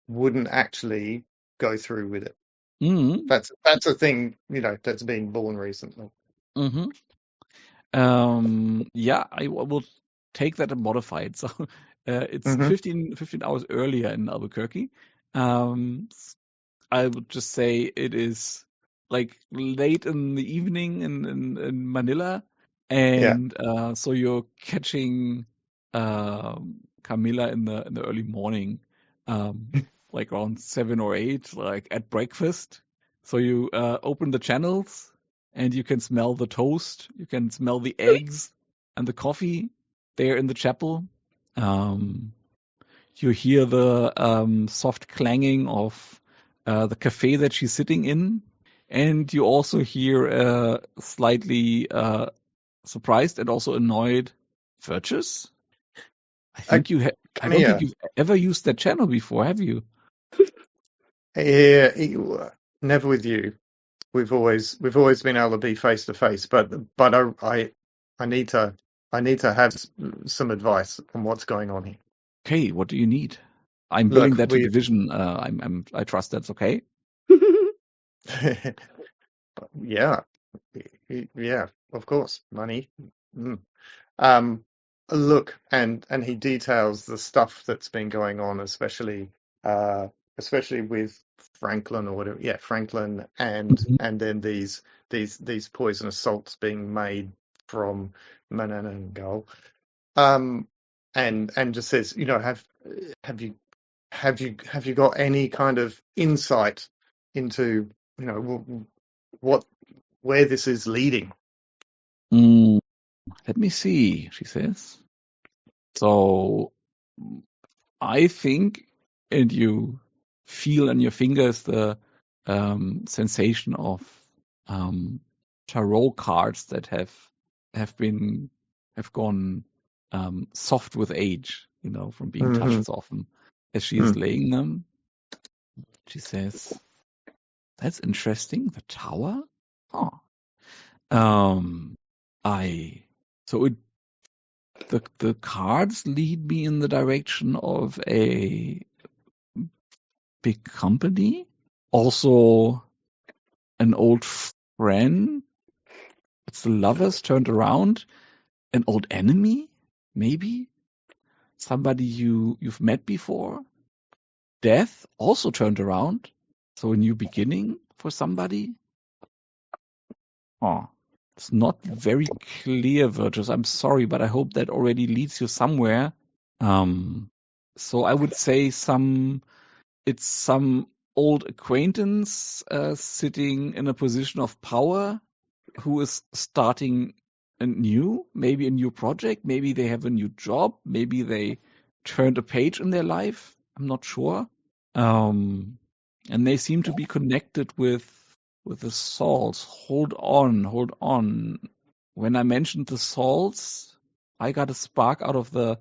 C: wouldn't actually go through with it.
A: Mm-hmm.
C: That's a thing, that's been born recently.
A: Mm-hmm. I will take that and modify it. So it's 15 hours earlier in Albuquerque. I would just say it is like late in the evening in Manila, and so you're catching Camila in the early morning, like around 7 or 8, like at breakfast. So you open the channels, and you can smell the toast, you can smell the eggs and the coffee there in the chapel. You hear the soft clanging of the cafe that she's sitting in, and you also hear slightly surprised and also annoyed Virtus. I think I don't think you've ever used that channel before, have you?
C: Yeah, never with you. We've always been able to be face to face, but I need to have some advice on what's going on here.
A: Okay, what do you need? I'm billing that to division. I trust that's okay.
C: Yeah, of course, money. Look, and he details the stuff that's been going on, especially with Franklin or whatever. Yeah, Franklin, and then these poisonous salts being made from Manananggal. And just says, have you got any kind of insight into, where this is leading?
A: Let me see, she says. So I think, and you feel on your fingers the sensation of tarot cards that have gone soft with age, from being touched so often. As she is laying them, she says, "That's interesting. The tower? Huh. The cards lead me in the direction of a big company, also an old friend. It's the lovers turned around, an old enemy, maybe somebody you've met before. Death also turned around, so a new beginning for somebody. Oh, it's not very clear, Virtus. I'm sorry, but I hope that already leads you somewhere. So I would say it's some old acquaintance sitting in a position of power who is starting maybe a new project. Maybe they have a new job. Maybe they turned a page in their life. I'm not sure. And they seem to be connected with the salts. Hold on. When I mentioned the salts, I got a spark out of the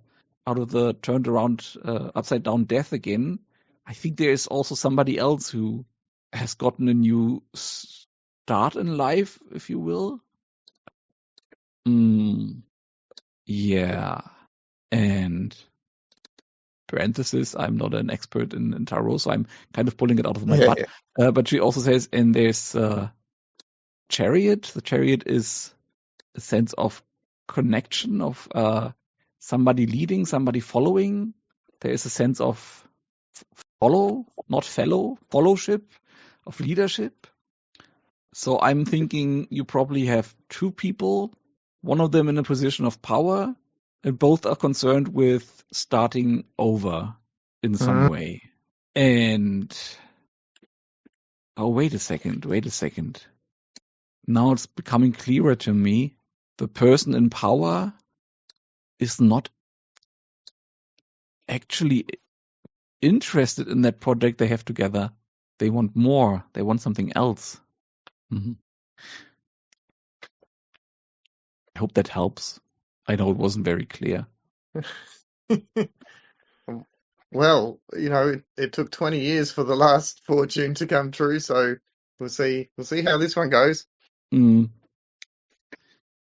A: turned around upside down death again. I think there is also somebody else who has gotten a new start in life, if you will. Yeah. And parenthesis, I'm not an expert in tarot, so I'm kind of pulling it out of my butt. Yeah. But she also says, and there's chariot. The chariot is a sense of connection, of somebody leading, somebody following. There is a sense of fellowship, of leadership. So I'm thinking you probably have two people, one of them in a position of power, and both are concerned with starting over in some way. And wait a second. Now it's becoming clearer to me. The person in power is not actually interested in that project they have together. They want more. They want something else. Mm-hmm. I hope that helps. I know it wasn't very clear.
C: Well, it took 20 years for the last fortune to come true, so we'll see how this one goes.
A: Is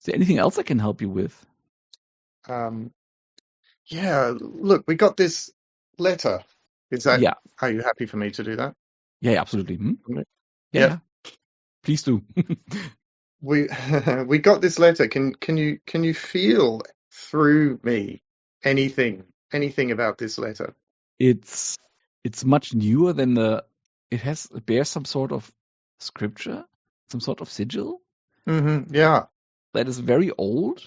A: there anything else I can help you with?
C: Yeah, look, we got this letter.
A: Yeah.
C: Are you happy for me to do that?
A: Yeah, absolutely.
C: Yeah.
A: Please do.
C: We got this letter. Can you feel through me anything about this letter?
A: It's much newer than it bears some sort of scripture, some sort of sigil.
C: Mm-hmm. Yeah.
A: That is very old,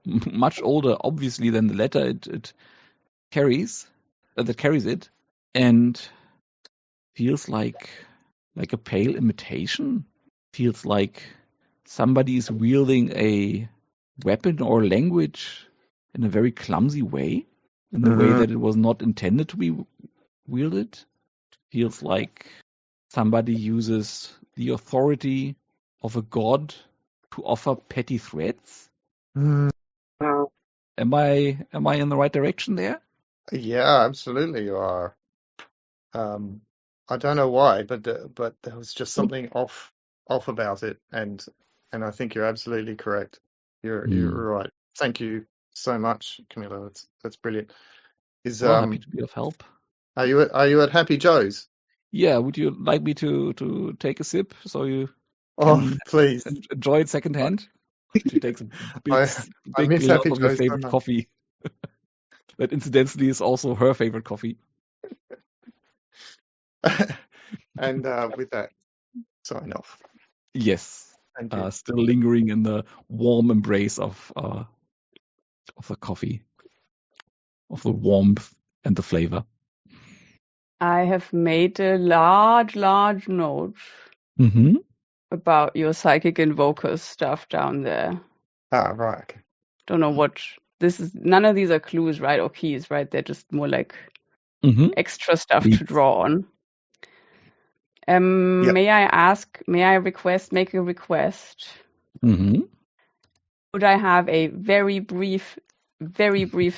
A: much older, obviously, than the letter it carries. That carries it, and feels like a pale imitation. Feels like somebody is wielding a weapon or language in a very clumsy way, in the way that it was not intended to be wielded. Feels like somebody uses the authority of a god to offer petty threats. Am I in the right direction there?
C: Yeah, absolutely you are. I don't know why, but there was just something off about it, and I think you're absolutely correct. You're right. Thank you so much, Camilla. That's brilliant.
A: Happy to be of help.
C: Are you at Happy Joe's?
A: Yeah. Would you like me to take a sip so you
C: can please
A: enjoy it secondhand? She takes a big
C: miss
A: glass
C: Happy
A: of your
C: Joe's
A: favorite coffee. That incidentally is also her favorite coffee.
C: And with that, sign off.
A: Yes. Still lingering in the warm embrace of the coffee, of the warmth and the flavor.
B: I have made a large note about your psychic invoker stuff down there.
C: Ah, right. Okay.
B: Don't know what this is. None of these are clues, right, or keys, right? They're just more like extra stuff to draw on. May I make a request? Would I have a very brief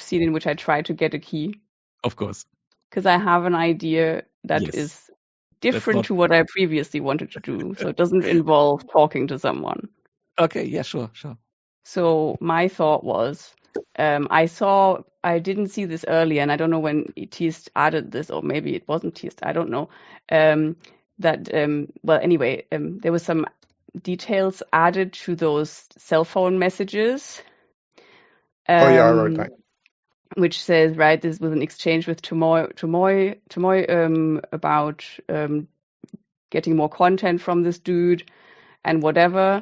B: scene in which I try to get a key?
A: Of course.
B: Because I have an idea that is different to what I previously wanted to do. So it doesn't involve talking to someone.
A: Okay, yeah, sure.
B: So my thought was, I didn't see this earlier, and I don't know when Teast added this, or maybe it wasn't Teast, I don't know. There was some details added to those cell phone messages.
C: I wrote that.
B: Which says, right, this was an exchange with Tomoy about getting more content from this dude and whatever.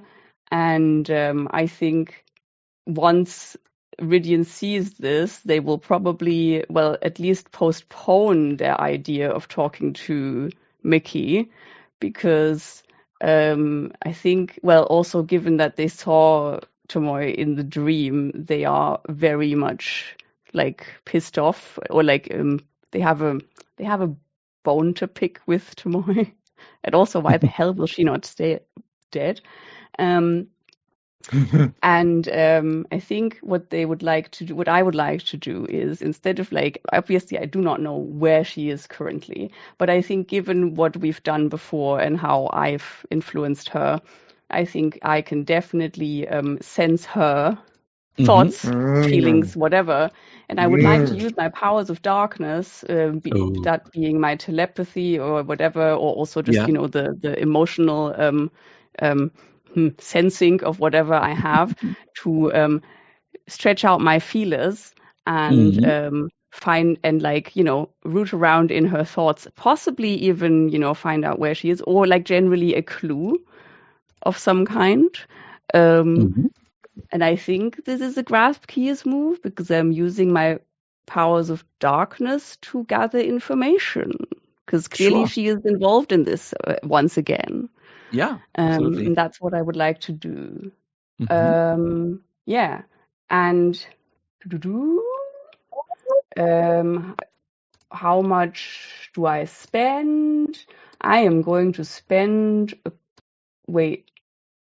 B: And I think once Ridian sees this, they will probably, at least postpone their idea of talking to Mickey, because I think, also given that they saw Tomoy in the dream, they are very much like pissed off, or like they have a bone to pick with Tomoy. And also, why the hell will she not stay dead? And I think what I would like to do is, instead of obviously I do not know where she is currently, but I think given what we've done before and how I've influenced her, I think I can definitely sense her thoughts, feelings, whatever. And I would like to use my powers of darkness, that being my telepathy or whatever, or also just, the emotional sensing of whatever I have, to stretch out my feelers and find and root around in her thoughts, possibly even, find out where she is, or generally a clue of some kind. And I think this is a grasp keys move, because I'm using my powers of darkness to gather information, because clearly she is involved in this once again.
A: Yeah, absolutely.
B: And that's what I would like to do. Yeah. And How much do I spend? I am going to spend. Wait,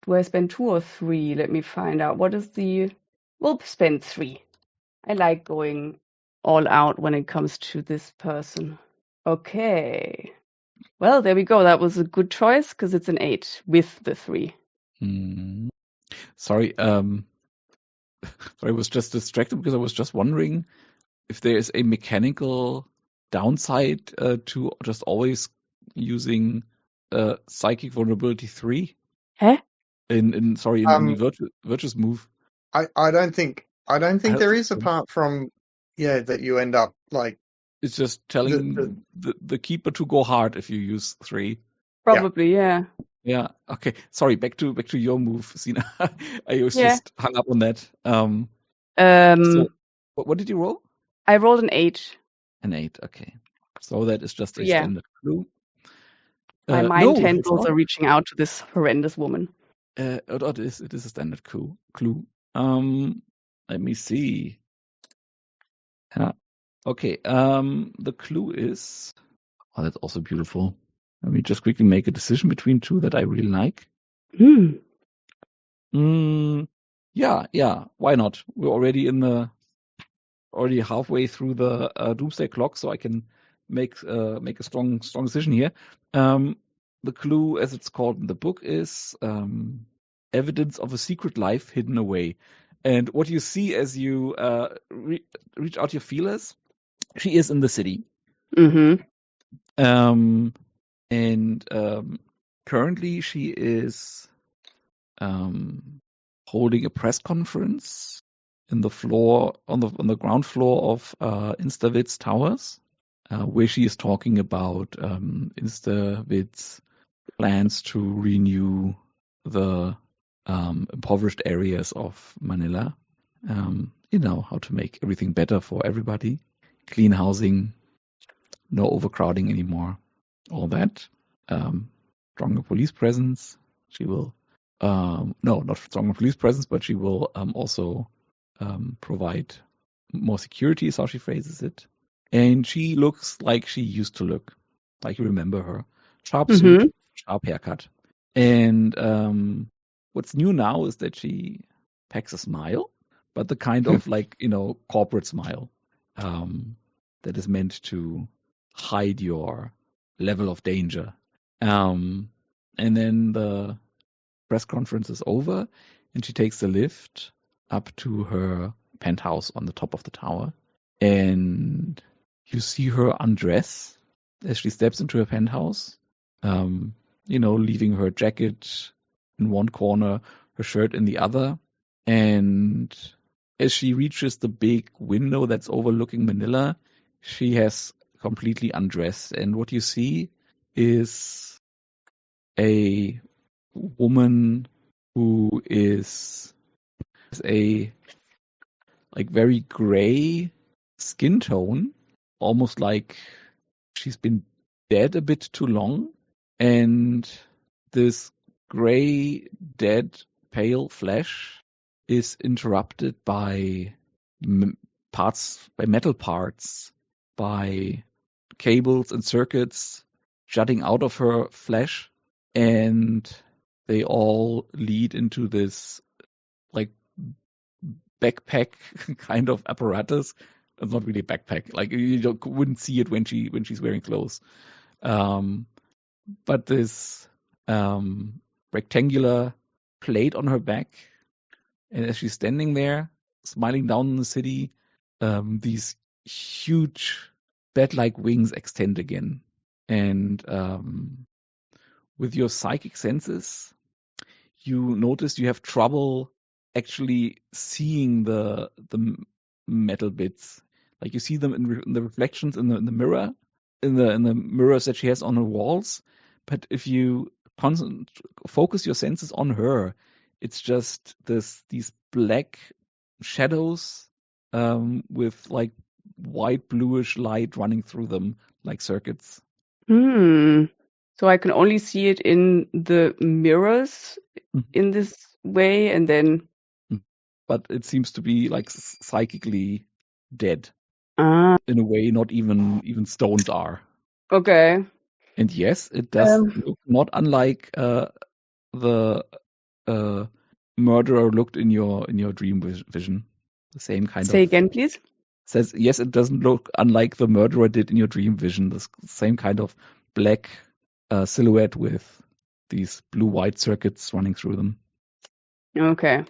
B: do I spend 2 or 3? Let me find out. We'll spend 3. I like going all out when it comes to this person. Okay. Well, there we go. That was a good choice because it's an 8 with the 3.
A: Sorry, I was just distracted because I was just wondering if there is a mechanical downside to just always using psychic vulnerability 3.
B: Huh?
A: In the virtuous move.
C: I don't think there is, apart from that you end up like.
A: It's just telling the keeper to go hard if you use 3.
B: Probably, yeah.
A: Yeah. Okay. Sorry. Back to your move, Sina. I was just hung up on that. So what did you roll?
B: I rolled an 8.
A: An 8. Okay. So that is just a standard clue.
B: My mind tendrils are reaching out to this horrendous woman.
A: It is a standard clue. Let me see. Okay. The clue is. Oh, that's also beautiful. Let me just quickly make a decision between 2 that I really like. Yeah. Why not? We're already halfway through the doomsday clock, so I can make a strong decision here. The clue, as it's called in the book, is evidence of a secret life hidden away. And what you see as you reach out your feelers, she is in the city. Currently she is holding a press conference on the ground floor of Instavid's towers, where she is talking about Instavid's plans to renew the impoverished areas of Manila. How to make everything better for everybody, clean housing, no overcrowding anymore, all that. Stronger police presence. She will not stronger police presence, but she will also provide more security, is how she phrases it. And she looks like she used to look, like you remember her. Sharp suit, sharp haircut. And what's new now is that she packs a smile, but the kind of corporate smile that is meant to hide your level of danger. And then the press conference is over, and she takes the lift up to her penthouse on the top of the tower. And you see her undress as she steps into her penthouse, leaving her jacket in one corner, her shirt in the other. And as she reaches the big window that's overlooking Manila, she has completely undressed. And what you see is a woman who is a very gray skin tone, almost like she's been dead a bit too long. And this gray, dead, pale flesh is interrupted by metal parts, by cables and circuits jutting out of her flesh, and they all lead into this backpack kind of apparatus. It's not really a backpack. You wouldn't see it when she's wearing clothes. But this rectangular plate on her back, and as she's standing there, smiling down on the city, these huge bat-like wings extend again. And with your psychic senses, you notice you have trouble actually seeing the metal bits. Like you see them in the reflections in the mirror, in the mirrors that she has on her walls. But if you focus your senses on her, it's just these black shadows with white bluish light running through them like circuits.
B: So I can only see it in the mirrors in this way, and then
A: but it seems to be like psychically dead in a way not even stones are.
B: Okay.
A: And yes, it does look not unlike the murderer looked in your dream vision. The same kind
B: Say again, please.
A: Says yes, it doesn't look unlike the murderer did in your dream vision. The same kind of black silhouette with these blue-white circuits running through them.
B: Okay,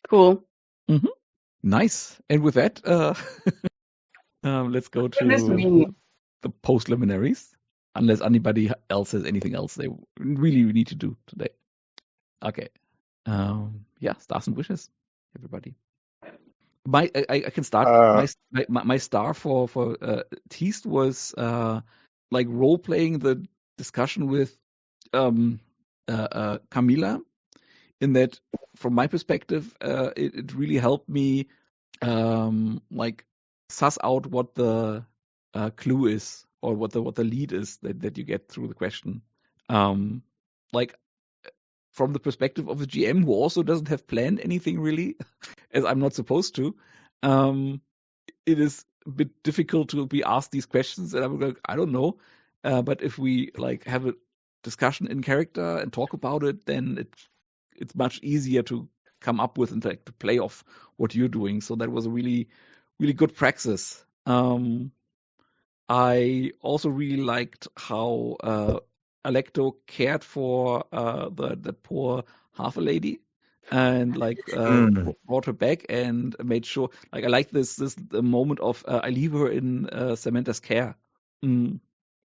B: cool.
A: Mm-hmm. Nice. And with that, let's go to the post-liminaries. Unless anybody else has anything else they really need to do today. Okay. Stars and wishes, everybody. I can start. My star for Teased was like role playing the discussion with Camila. In that, from my perspective, it really helped me like suss out what the clue is or what the lead is that you get through the question. Like from the perspective of the GM who also doesn't have planned anything really, as I'm not supposed to, it is a bit difficult to be asked these questions, and I'm like, I don't know. But if we like have a discussion in character and talk about it, then it's much easier to come up with and like to play off what you're doing. So that was a really, really good practice. I also really liked how Alecto cared for the poor half-a-lady and like brought her back and made sure, like I like this the moment of I leave her in Samantha's care,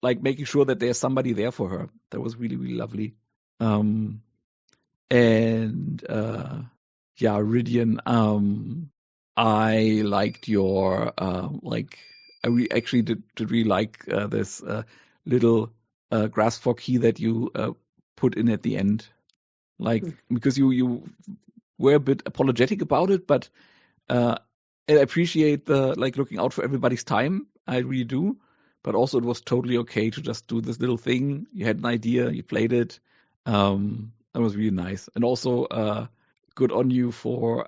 A: like making sure that there's somebody there for her. That was really, really lovely. Ridian, I liked your like I actually did really like this little grass fog key that you put in at the end, like because you were a bit apologetic about it, but I appreciate the like looking out for everybody's time. I really do, but also it was totally okay to just do this little thing. You had an idea, you played it. That was really nice, and also good on you for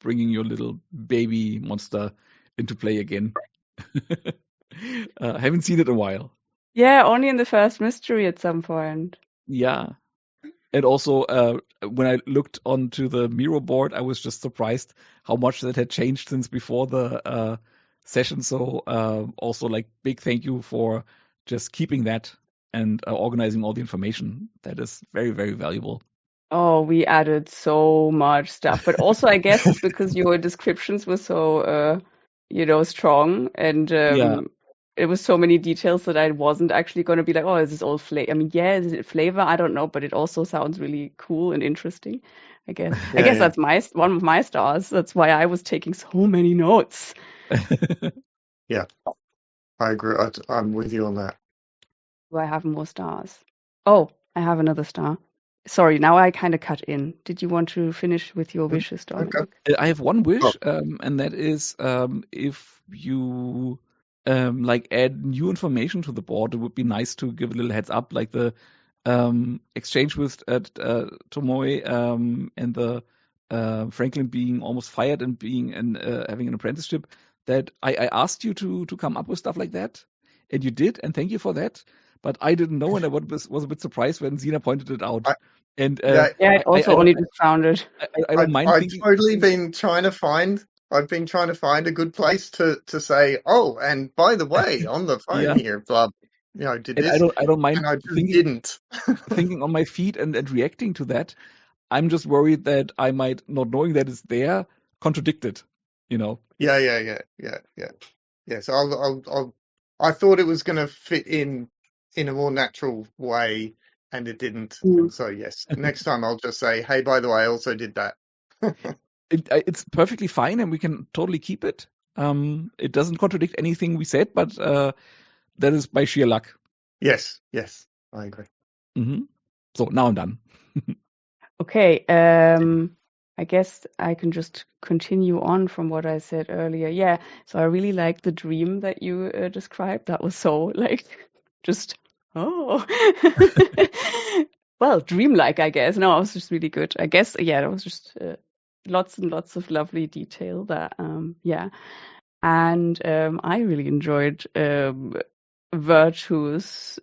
A: bringing your little baby monster into play again. Haven't seen it in a while.
B: Yeah, only in the first mystery at some point.
A: Yeah. And also, when I looked onto the Miro board, I was just surprised how much that had changed since before the session. So also, like, big thank you for just keeping that and organizing all the information. That is very, very valuable.
B: Oh, we added so much stuff. But also, I guess it's because your descriptions were so, strong and it was so many details that I wasn't actually going to be like, oh, is this all flavor? I mean, yeah, is it flavor? I don't know, but it also sounds really cool and interesting, I guess. I guess that's one of my stars. That's why I was taking so many notes.
C: Yeah, I agree. I'm with you on that.
B: Do I have more stars? Oh, I have another star. Sorry, now I kind of cut in. Did you want to finish with your wishes, Dominic?
A: I have one wish, and that is if you like add new information to the board, it would be nice to give a little heads up, like the exchange with Tomoe and the Franklin being almost fired and being and having an apprenticeship. That I asked you to come up with stuff like that, and you did, and thank you for that. But I didn't know, and I was a bit surprised when Zena pointed it out.
B: I also only just found it.
A: I don't mind.
C: I've totally been trying to find. I've been trying to find a good place to say, oh, and by the way, on the phone here, blah, did this.
A: I don't mind.
C: And I just didn't.
A: Thinking on my feet and reacting to that. I'm just worried that I might, not knowing that it's there, contradict it.
C: Yeah. So I thought it was going to fit in a more natural way, and it didn't. So yes, next time I'll just say, hey, by the way, I also did that.
A: It's perfectly fine, and we can totally keep it. It doesn't contradict anything we said, but that is by sheer luck.
C: Yes, I agree.
A: Mm-hmm. So now I'm done.
B: Okay, I guess I can just continue on from what I said earlier. Yeah, so I really liked the dream that you described. That was so like just well, dreamlike, I guess. No, it was just really good. I guess, yeah, that was just lots and lots of lovely detail that, yeah. And I really enjoyed Virtue's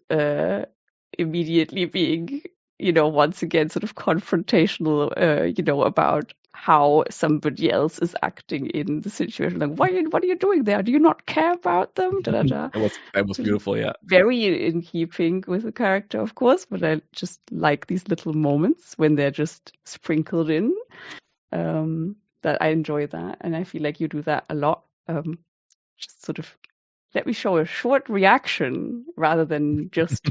B: immediately being, once again sort of confrontational, about how somebody else is acting in the situation. Like, what are you doing there? Do you not care about them? Da, da, da.
A: That was beautiful, yeah.
B: Very in keeping with the character, of course, but I just like these little moments when they're just sprinkled in. That I enjoy that, and I feel like you do that a lot. Just sort of let me show a short reaction rather than just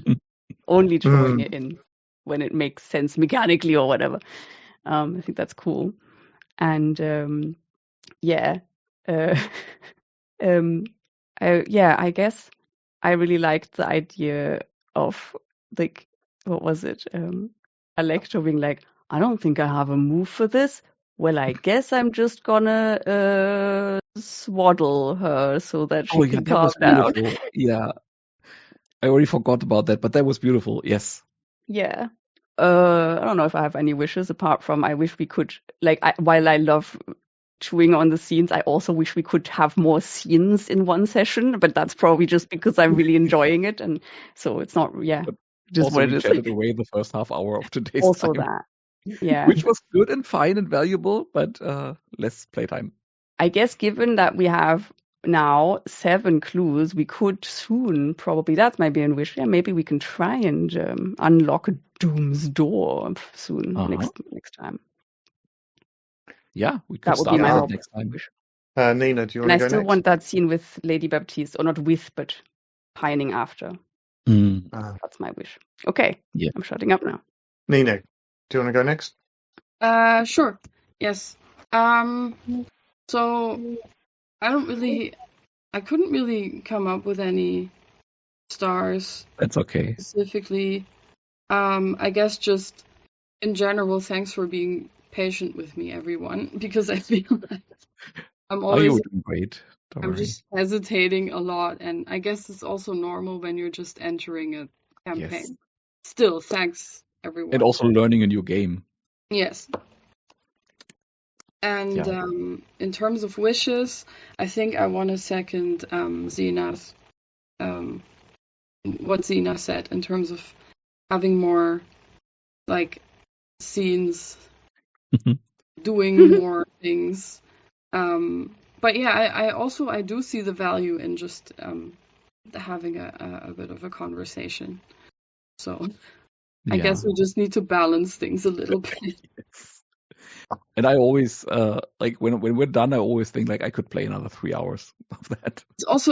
B: only throwing it in when it makes sense mechanically or whatever. I think that's cool. And yeah, I guess I really liked the idea of, like, what was it? Alecto being like, I don't think I have a move for this. Well, I guess I'm just gonna swaddle her so that she can calm down.
A: Yeah. I already forgot about that, but that was beautiful. Yes.
B: Yeah. I don't know if I have any wishes apart from I wish we could, like, while I love chewing on the scenes, I also wish we could have more scenes in one session, but that's probably just because I'm really enjoying it, and so it's not, just
A: also,
B: what it
A: we
B: is.
A: chatted away the first half hour of today's
B: Also
A: time.
B: that, yeah.
A: Which was good and fine and valuable, but less playtime.
B: I guess given that we have now 7 clues, we could soon probably, that's maybe a wish, maybe we can try and unlock Doom's door soon, next time.
A: Yeah, we could
B: that would
A: start
B: be my hope.
A: next time.
C: Nina, do you want to go next?
B: And I still want that scene with Lady Baptiste, or not with, but pining after. That's my wish. Okay,
A: yeah.
B: I'm shutting up now.
C: Nina, do you want to go next?
D: Sure. Yes. So I couldn't really come up with any stars.
A: That's okay.
D: Specifically, I guess just in general, thanks for being patient with me, everyone, because I feel like I'm always
A: you're doing great.
D: I'm just hesitating a lot, and I guess it's also normal when you're just entering a campaign. Yes. Still, thanks everyone.
A: And also learning a new game.
D: Yes. And in terms of wishes, I think I want to second Zena's what Zena said in terms of having more like scenes, doing more things. But yeah, I do see the value in just having a bit of a conversation. So I guess we just need to balance things a little bit.
A: And I always like when we're done, I always think like I could play another 3 hours of that.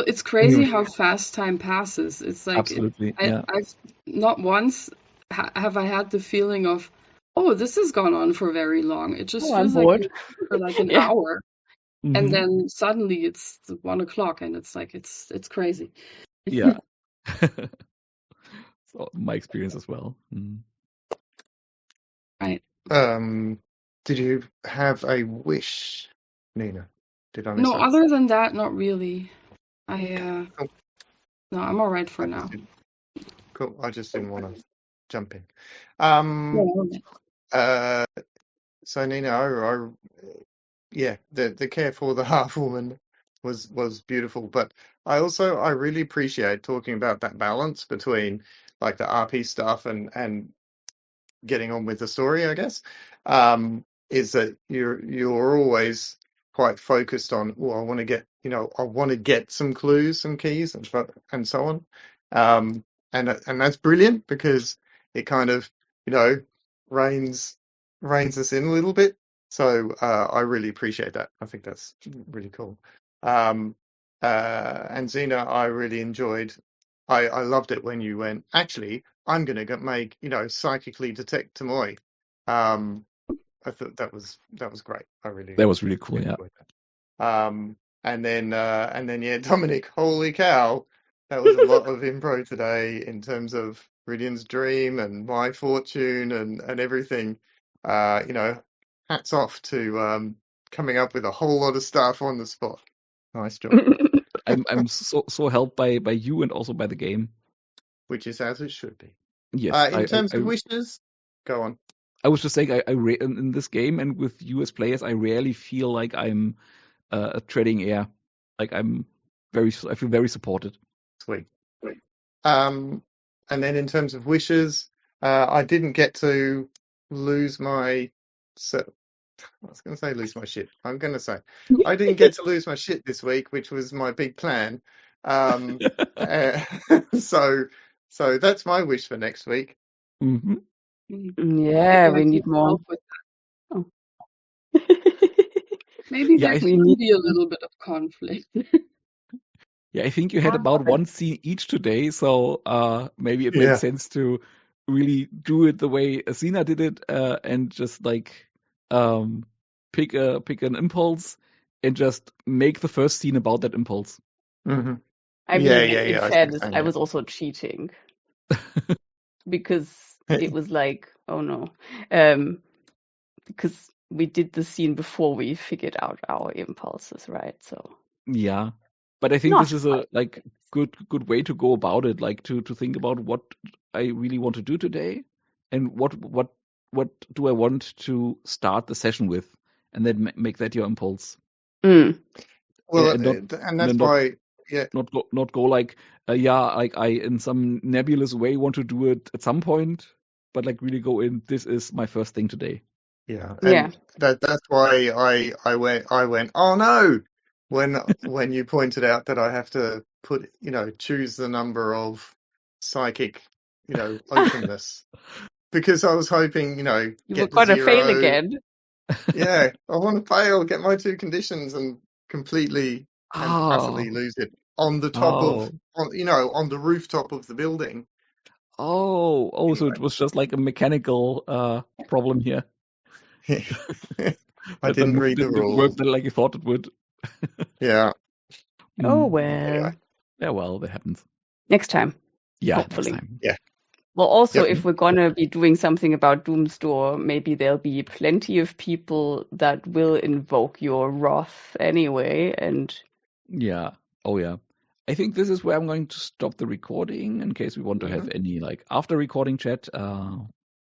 D: It's crazy how fast time passes. It's like
A: absolutely.
D: I've not once have I had the feeling of, oh, this has gone on for very long. It just feels like for like an hour. And then suddenly it's 1 o'clock, and it's like it's crazy.
A: Yeah. So my experience as well.
D: Right.
C: Did you have a wish, Nina? Did I miss
D: No,
C: that?
D: other than that, not really. No, I'm all right for now.
C: Cool. I just didn't want to jump in. So Nina, the care for the half woman was beautiful, but I really appreciate talking about that balance between like the RP stuff and getting on with the story, I guess. Is that you're always quite focused on, I want to get some clues, some keys and so on. And that's brilliant because it kind of, reins us in a little bit. So I really appreciate that. I think that's really cool. And Zena, I really enjoyed. I loved it when you went, actually, I'm going to make, psychically detect Tomoe. I thought that was great.
A: That was really cool. Yeah.
C: And then Dominic, holy cow, that was a lot of improv today in terms of Ridian's dream and my fortune and everything. Hats off to coming up with a whole lot of stuff on the spot. Nice job.
A: I'm so helped by you and also by the game,
C: which is as it should be.
A: Yes.
C: In terms of wishes, go on.
A: I was just saying, in this game and with you as players, I rarely feel like I'm treading air. Like I feel very supported.
C: Sweet. And then in terms of wishes, I didn't get to lose my. I was going to say lose my shit. I'm going to say I didn't get to lose my shit this week, which was my big plan. So that's my wish for next week.
A: Mm-hmm.
B: Yeah, we need more.
D: With
B: Oh.
D: Maybe there can be a little bit of conflict.
A: Yeah, I think you had about one scene each today, so maybe it makes sense to really do it the way Asina did it, and just like pick an impulse and just make the first scene about that impulse.
C: Mm-hmm.
B: I mean, in fairness, I was also cheating because it was like, oh no, because we did the scene before we figured out our impulses, right? So
A: yeah, but I think this is a like good way to go about it, like to think about what I really want to do today and what do I want to start the session with, and then make that your impulse.
C: Well, and that's why,
A: not go like like I in some nebulous way want to do it at some point, but like really go in. This is my first thing today.
C: Yeah, and that's why I went. Oh no! When you pointed out that I have to choose the number of psychic, openness, because I was hoping,
B: you
C: get
B: were
C: to
B: gonna
C: 0.
B: fail again.
C: Yeah, I want to fail, get my 2 conditions, and completely and utterly lose it on the top of, on the rooftop of the building.
A: Oh, anyway. So it was just like a mechanical problem here.
C: I didn't read the rules.
A: Work like you thought it would.
C: Yeah.
B: Oh well.
C: Anyway.
A: Yeah, well, that happens.
B: Next time.
A: Yeah,
B: hopefully.
A: Next time.
C: Yeah.
B: Well, also, if we're gonna be doing something about Doomsdoor, maybe there'll be plenty of people that will invoke your wrath anyway, and
A: yeah. Oh yeah. I think this is where I'm going to stop the recording in case we want to have any like after recording chat.